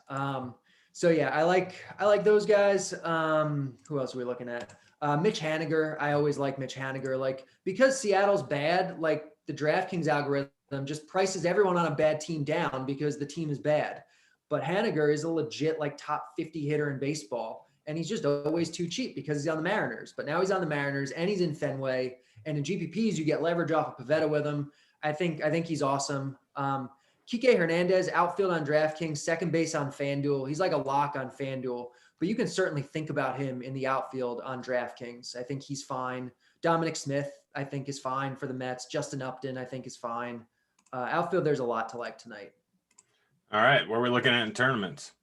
So yeah, I like those guys. Who else are we looking at? Mitch Haniger. I always like Mitch Haniger. Like, because Seattle's bad, like the DraftKings algorithm just prices everyone on a bad team down because the team is bad. But Haniger is a legit like top 50 hitter in baseball. And he's just always too cheap because he's on the Mariners. But now he's on the Mariners and he's in Fenway. And in GPPs, you get leverage off of Pivetta with him. I think he's awesome. Kike Hernandez, outfield on DraftKings, second base on FanDuel. He's like a lock on FanDuel, but you can certainly think about him in the outfield on DraftKings. I think he's fine. Dominic Smith, I think, is fine for the Mets. Justin Upton, I think, is fine. Outfield, there's a lot to like tonight. All right. What are we looking at in tournaments?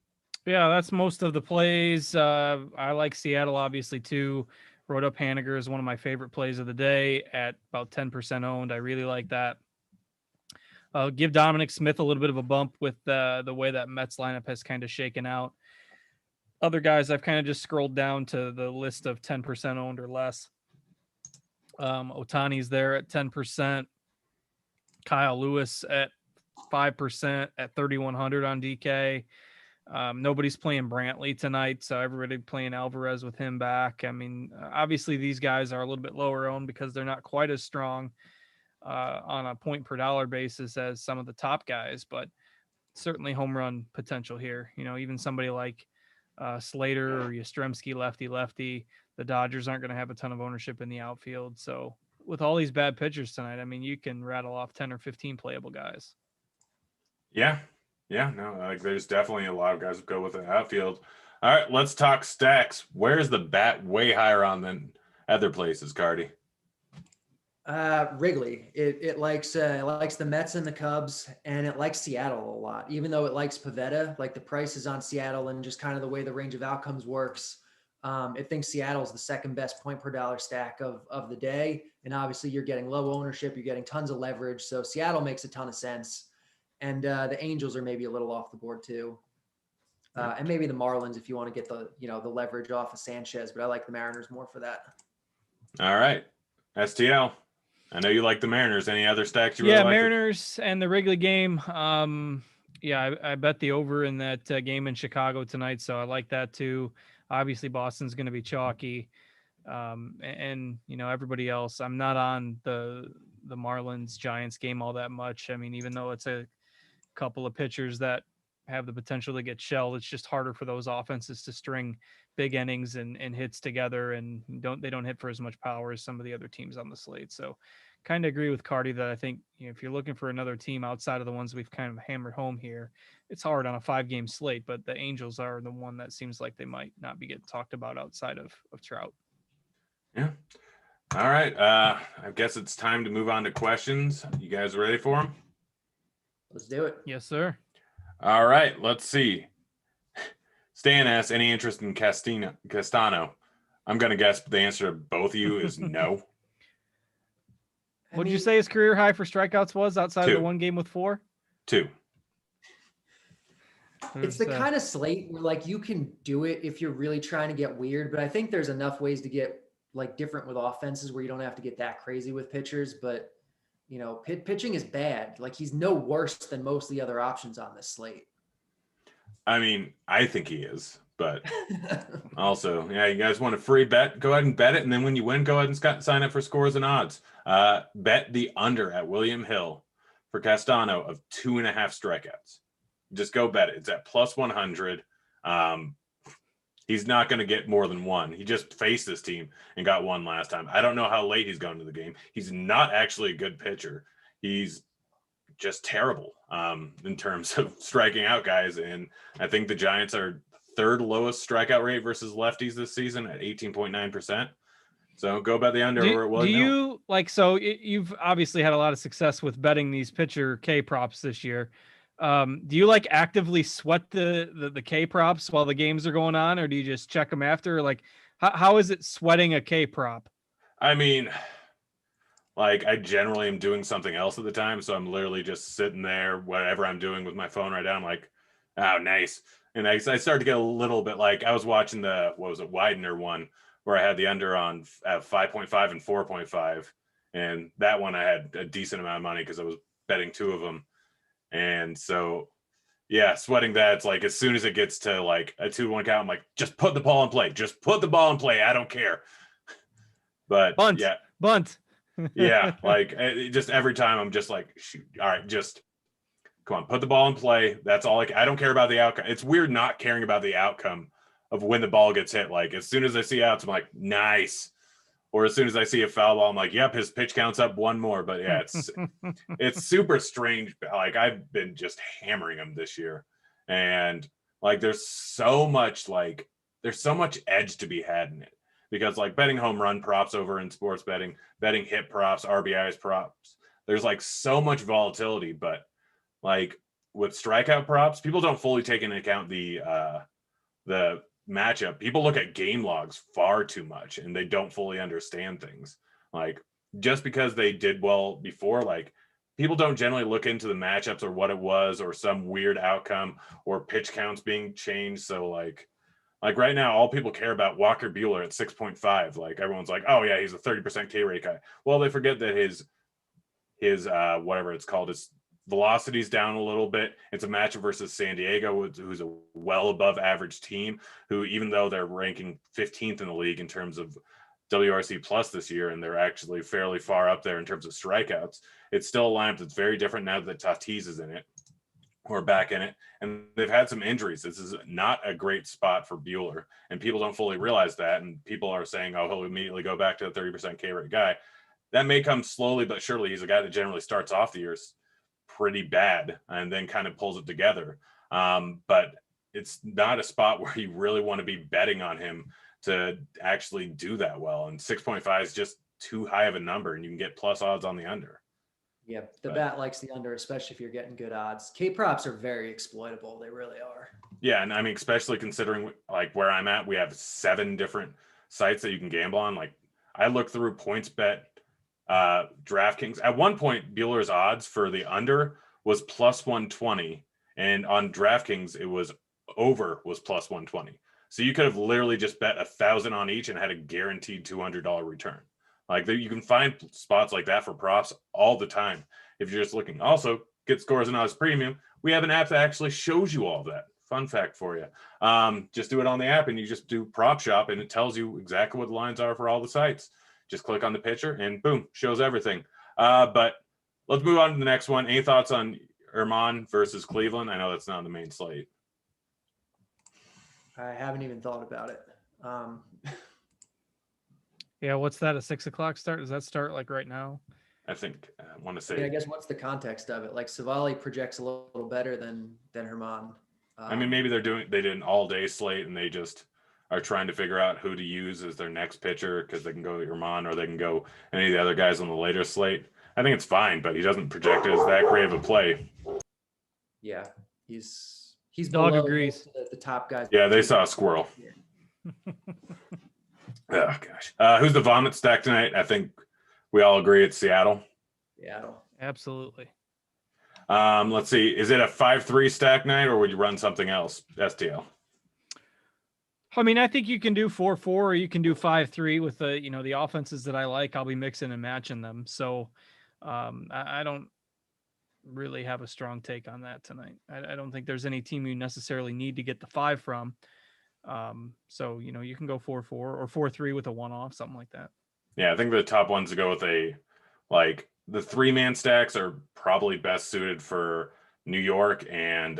Yeah, that's most of the plays. I like Seattle, obviously, too. Wrote up Haniger is one of my favorite plays of the day at about 10% owned. I really like that. Give Dominic Smith a little bit of a bump with the way that Mets lineup has kind of shaken out. Other guys, I've kind of just scrolled down to the list of 10% owned or less. Ohtani's there at 10%. Kyle Lewis at 5% at 3,100 on DK. Nobody's playing Brantley tonight, so everybody playing Alvarez with him back. I mean, obviously these guys are a little bit lower owned because they're not quite as strong on a point per dollar basis as some of the top guys, but certainly home run potential here. Even somebody like Slater or Yastrzemski, lefty, the Dodgers aren't going to have a ton of ownership in the outfield. So with all these bad pitchers tonight, I mean, you can rattle off 10 or 15 playable guys. Yeah. No, like there's definitely a lot of guys who go with the outfield. All right, let's talk stacks. Where's the bat way higher on than other places, Cardi? Wrigley. It likes the Mets and the Cubs, and it likes Seattle a lot, even though it likes Pivetta. Like the prices on Seattle and just kind of the way the range of outcomes works. It thinks Seattle's the second best point per dollar stack of the day. And obviously you're getting low ownership, you're getting tons of leverage. So Seattle makes a ton of sense. And the Angels are maybe a little off the board too. And maybe the Marlins if you want to get the leverage off of Sanchez, but I like the Mariners more for that. All right. STL. I know you like the Mariners. Any other stacks you really like? Mariners and the Wrigley game. I bet the over in that game in Chicago tonight, so I like that too. Obviously, Boston's going to be chalky, and everybody else. I'm not on the Marlins Giants game all that much. I mean, even though it's a couple of pitchers that have the potential to get shelled, it's just harder for those offenses to string big innings and hits together, and they don't hit for as much power as some of the other teams on the slate. So kind of agree with Cardi that I think if you're looking for another team outside of the ones we've kind of hammered home here, it's hard on a 5-game slate, but the Angels are the one that seems like they might not be getting talked about outside of Trout. Yeah. All right. I guess it's time to move on to questions. You guys ready for them? Let's do it. Yes, sir. All right. Let's see. Stan asks, any interest in Castano? I'm going to guess the answer to both of you is no. What did you say his career high for strikeouts was outside of the one game with 4? 2. It's the kind of slate where like you can do it if you're really trying to get weird, but I think there's enough ways to get like different with offenses where you don't have to get that crazy with pitchers. But pitching is bad. Like he's no worse than most of the other options on this slate. I mean, I think he is, but also, you guys want a free bet? Go ahead and bet it. And then when you win, go ahead and sign up for Scores and Odds. Bet the under at William Hill for Castano of 2.5 strikeouts. just go bet it. It's at plus 100. He's not going to get more than one. He just faced this team and got one last time. I don't know how late he's going to the game. He's not actually a good pitcher. He's just terrible in terms of striking out guys. And I think the Giants are third lowest strikeout rate versus lefties this season at 18.9%. So go bet the under or it will. Do you like, so you've obviously had a lot of success with betting these pitcher K props this year. Do you like actively sweat the K props while the games are going on, or do you just check them after? Like, how is it sweating a K prop? I mean, like, I generally am doing something else at the time, so I'm literally just sitting there, whatever I'm doing with my phone right now. I'm like, oh, nice. And I started to get a little bit like, I was watching the, what was it, Widener one, where I had the under on 5.5 and 4.5. And that one I had a decent amount of money because I was betting two of them. And so, yeah, sweating that, it's like as soon as it gets to like a 2-1 count, I'm like, just put the ball in play. Just put the ball in play. I don't care. But Bunt. yeah, like just every time I'm just like, shoot, all right, just come on, put the ball in play. That's all. I don't care about the outcome. It's weird not caring about the outcome of when the ball gets hit. Like as soon as I see outs, I'm like, nice. Or as soon as I see a foul ball, I'm like, yep, his pitch counts up one more. But yeah, it's super strange. Like I've been just hammering him this year. And like there's so much edge to be had in it. Because like betting home run props over in sports betting hit props, RBIs props, there's like so much volatility. But like with strikeout props, people don't fully take into account the matchup. People look at game logs far too much and they don't fully understand things. Like just because they did well before, like people don't generally look into the matchups or what it was or some weird outcome or pitch counts being changed. So like right now, all people care about Walker Buehler at 6.5. Like everyone's like, oh yeah, he's a 30% K rate guy. Well, they forget that his whatever it's called, his velocity's down a little bit. It's a matchup versus San Diego, who's a well above average team, who even though they're ranking 15th in the league in terms of WRC plus this year, and they're actually fairly far up there in terms of strikeouts, it's still a lineup that's very different now that Tatis is in it. Or back in it, and they've had some injuries. This is not a great spot for Buehler, and people don't fully realize that. And people are saying, "Oh, he'll immediately go back to a 30% K rate guy." That may come slowly but surely. He's a guy that generally starts off the year pretty bad and then kind of pulls it together. But it's not a spot where you really want to be betting on him to actually do that well. And 6.5 is just too high of a number, and you can get plus odds on the under. Yeah, the bat likes the under, especially if you're getting good odds. K props are very exploitable. They really are. Yeah, and I mean, especially considering like where I'm at, we have 7 different sites that you can gamble on. Like I look through PointsBet, DraftKings. At one point, Buehler's odds for the under was plus 120, and on DraftKings it was plus 120. So you could have literally just bet 1,000 on each and had a guaranteed $200 return. Like you can find spots like that for props all the time if you're just looking. Also, get scores and odds premium. We have an app that actually shows you all of that. Fun fact for you. Just do it on the app and you just do prop shop and it tells you exactly what the lines are for all the sites. Just click on the picture and boom, shows everything. But let's move on to the next one. Any thoughts on Erman versus Cleveland? I know that's not on the main slate. I haven't even thought about it. Yeah, what's that? A 6:00 start? Does that start like right now? I think I want to say. Yeah, I guess what's the context of it? Like Savali projects a little better than Herman. I mean, maybe they did an all-day slate and they just are trying to figure out who to use as their next pitcher because they can go Herman or they can go any of the other guys on the later slate. I think it's fine, but he doesn't project as that great of a play. Yeah, he's Dog below agrees. the top guys. Yeah, they saw a squirrel. Oh gosh, who's the vomit stack tonight? I think we all agree it's Seattle. Seattle, absolutely. Let's see, is it a 5-3 stack night or would you run something else? STL. I mean, I think you can do 4-4 or you can do 5-3 with the offenses that I like. I'll be mixing and matching them. So I don't really have a strong take on that tonight. I don't think there's any team you necessarily need to get the 5 from. So you can go 4-4 or 4-3 with a one-off, something like that. Yeah, I think the top ones to go with the 3-man stacks are probably best suited for New York and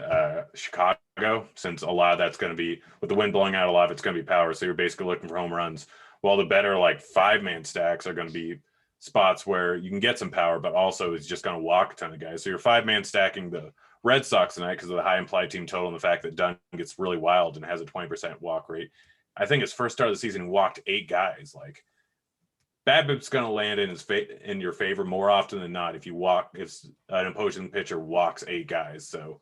Chicago, since a lot of that's going to be, with the wind blowing out a lot of it's going to be power. So you're basically looking for home runs. While the better like 5-man stacks are going to be spots where you can get some power, but also it's just going to walk a ton of guys. So you're 5-man stacking the Red Sox tonight because of the high implied team total and the fact that Dunn gets really wild and has a 20% walk rate. I think his first start of the season, he walked 8 guys. Like, BABIP's going to land in your favor more often than not if an opposing pitcher walks 8 guys. So,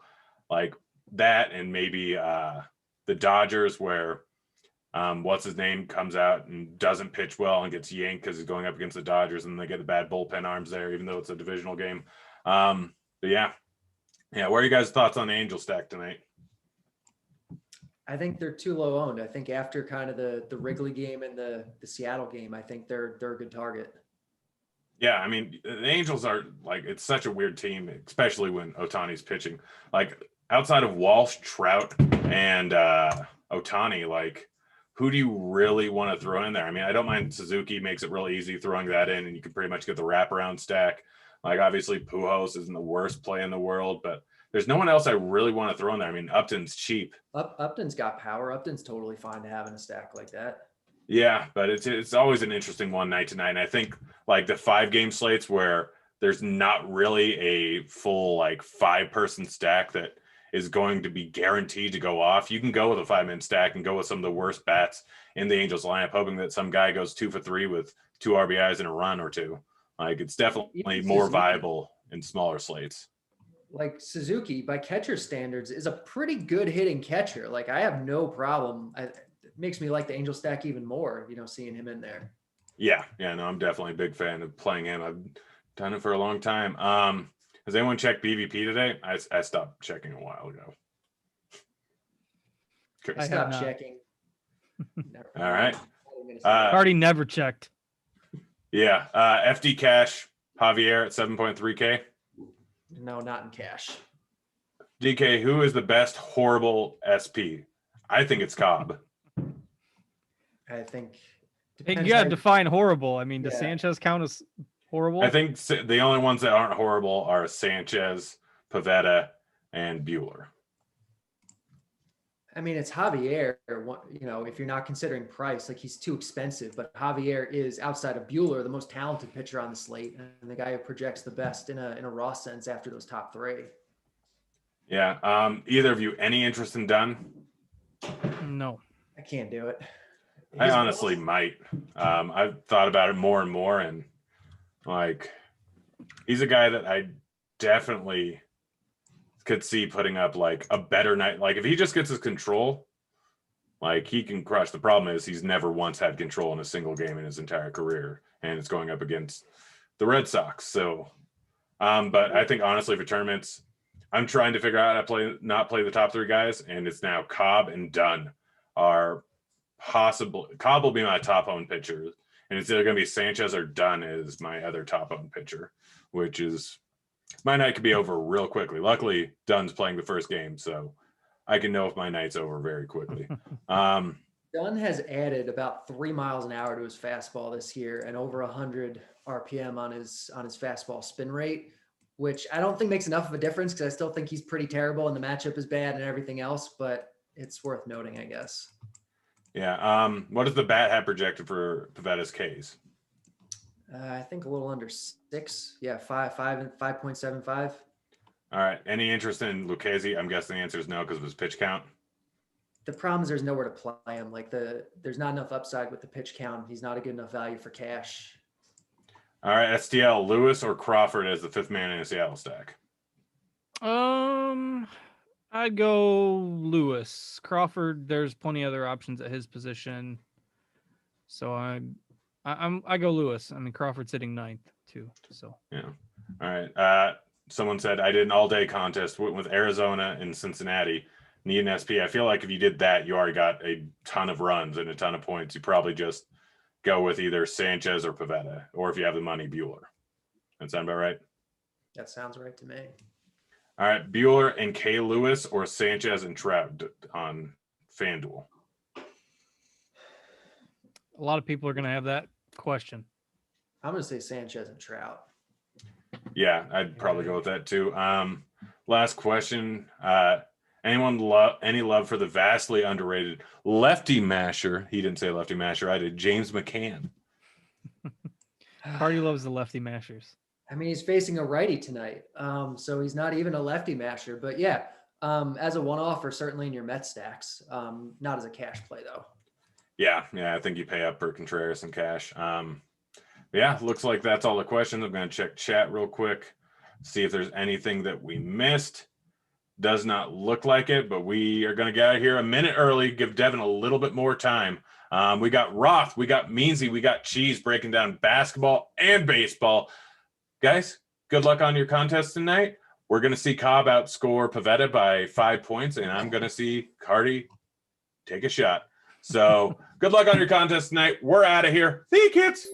like that, and maybe the Dodgers where what's his name comes out and doesn't pitch well and gets yanked because he's going up against the Dodgers and they get the bad bullpen arms there, even though it's a divisional game. But yeah. What are you guys' thoughts on the Angel stack tonight? I think they're too low owned. I think after kind of the Wrigley game and the Seattle game, I think they're a good target. Yeah, I mean, the Angels are like, it's such a weird team, especially when Ohtani's pitching. Like, outside of Walsh, Trout, and Ohtani, like, who do you really want to throw in there? I mean, I don't mind Suzuki, makes it really easy throwing that in, and you can pretty much get the wraparound stack. Like, obviously, Pujols isn't the worst play in the world, but there's no one else I really want to throw in there. I mean, Upton's cheap. Upton's got power. Upton's totally fine to have in a stack like that. Yeah, but it's always an interesting one night to night. And I think like the 5-game slates where there's not really a full like 5-person stack that is going to be guaranteed to go off. You can go with a 5-man stack and go with some of the worst bats in the Angels lineup, hoping that some guy goes 2 for 3 with 2 RBIs and a run or 2. Like, it's definitely more viable in smaller slates. Like Suzuki, by catcher standards, is a pretty good hitting catcher. Like, I have no problem. It makes me like the Angel stack even more, seeing him in there. Yeah, no, I'm definitely a big fan of playing him. I've done it for a long time. Has anyone checked BVP today? I stopped checking a while ago. I stopped checking. All right. Already never checked. Yeah. FD Cash, Javier at 7.3K. No, not in cash. DK, who is the best horrible SP? I think it's Cobb. I think. You got to define horrible. I mean, does Sanchez count as horrible? I think the only ones that aren't horrible are Sanchez, Pivetta, and Buehler. I mean, it's Javier, if you're not considering price, like he's too expensive, but Javier is, outside of Buehler, the most talented pitcher on the slate and the guy who projects the best in a raw sense after those top 3. Yeah. Either of you, any interest in Dunn? No. I can't do it. I honestly might. I've thought about it more and more, and like, he's a guy that I definitely could see putting up like a better night. Like, if he just gets his control, like, he can crush. The problem is he's never once had control in a single game in his entire career, and it's going up against the Red Sox. So, but I think honestly for tournaments, I'm trying to figure out how to not play the top 3 guys, and it's now Cobb and Dunn are possible. Cobb will be my top owned pitcher, and it's either going to be Sanchez or Dunn is my other top owned pitcher, which is, my night could be over real quickly. Luckily, Dunn's playing the first game, so I can know if my night's over very quickly. Dunn has added about 3 miles an hour to his fastball this year and over 100 RPM on his fastball spin rate, which I don't think makes enough of a difference because I still think he's pretty terrible and the matchup is bad and everything else, but it's worth noting, I guess. Yeah. What does the bat have projected for Pavetta's Ks? I think a little under 6. Yeah, 5.75. All right. Any interest in Lucchesi? I'm guessing the answer is no because of his pitch count. The problem is there's nowhere to play him. Like, there's not enough upside with the pitch count. He's not a good enough value for cash. All right. STL, Lewis or Crawford as the 5th man in a Seattle stack? I'd go Lewis. Crawford, there's plenty other options at his position. So I go Lewis. I mean, Crawford's sitting 9th too. So yeah. All right. Someone said I did an all-day contest with Arizona and Cincinnati. Need an SP. I feel like if you did that, you already got a ton of runs and a ton of points. You probably just go with either Sanchez or Pivetta, or if you have the money, Buehler. That sound about right? That sounds right to me. All right, Buehler and K. Lewis or Sanchez and Trout on FanDuel? A lot of people are going to have that question. I'm going to say Sanchez and Trout. Yeah, I'd probably go with that too. last question. Anyone any love for the vastly underrated lefty masher? He didn't say lefty masher. I did. James McCann. Party loves the lefty mashers. I mean, he's facing a righty tonight, so he's not even a lefty masher. But yeah, as a one-off or certainly in your Mets stacks, not as a cash play though. Yeah, I think you pay up for Contreras and cash. Yeah, looks like that's all the questions. I'm going to check chat real quick, see if there's anything that we missed. Does not look like it, but we are going to get out of here a minute early, give Devin a little bit more time. We got Roth, we got Meansy, we got Cheese breaking down basketball and baseball. Guys, good luck on your contest tonight. We're going to see Cobb outscore Pavetta by 5 points, and I'm going to see Cardi take a shot. So good luck on your contest tonight. We're out of here. See you, kids.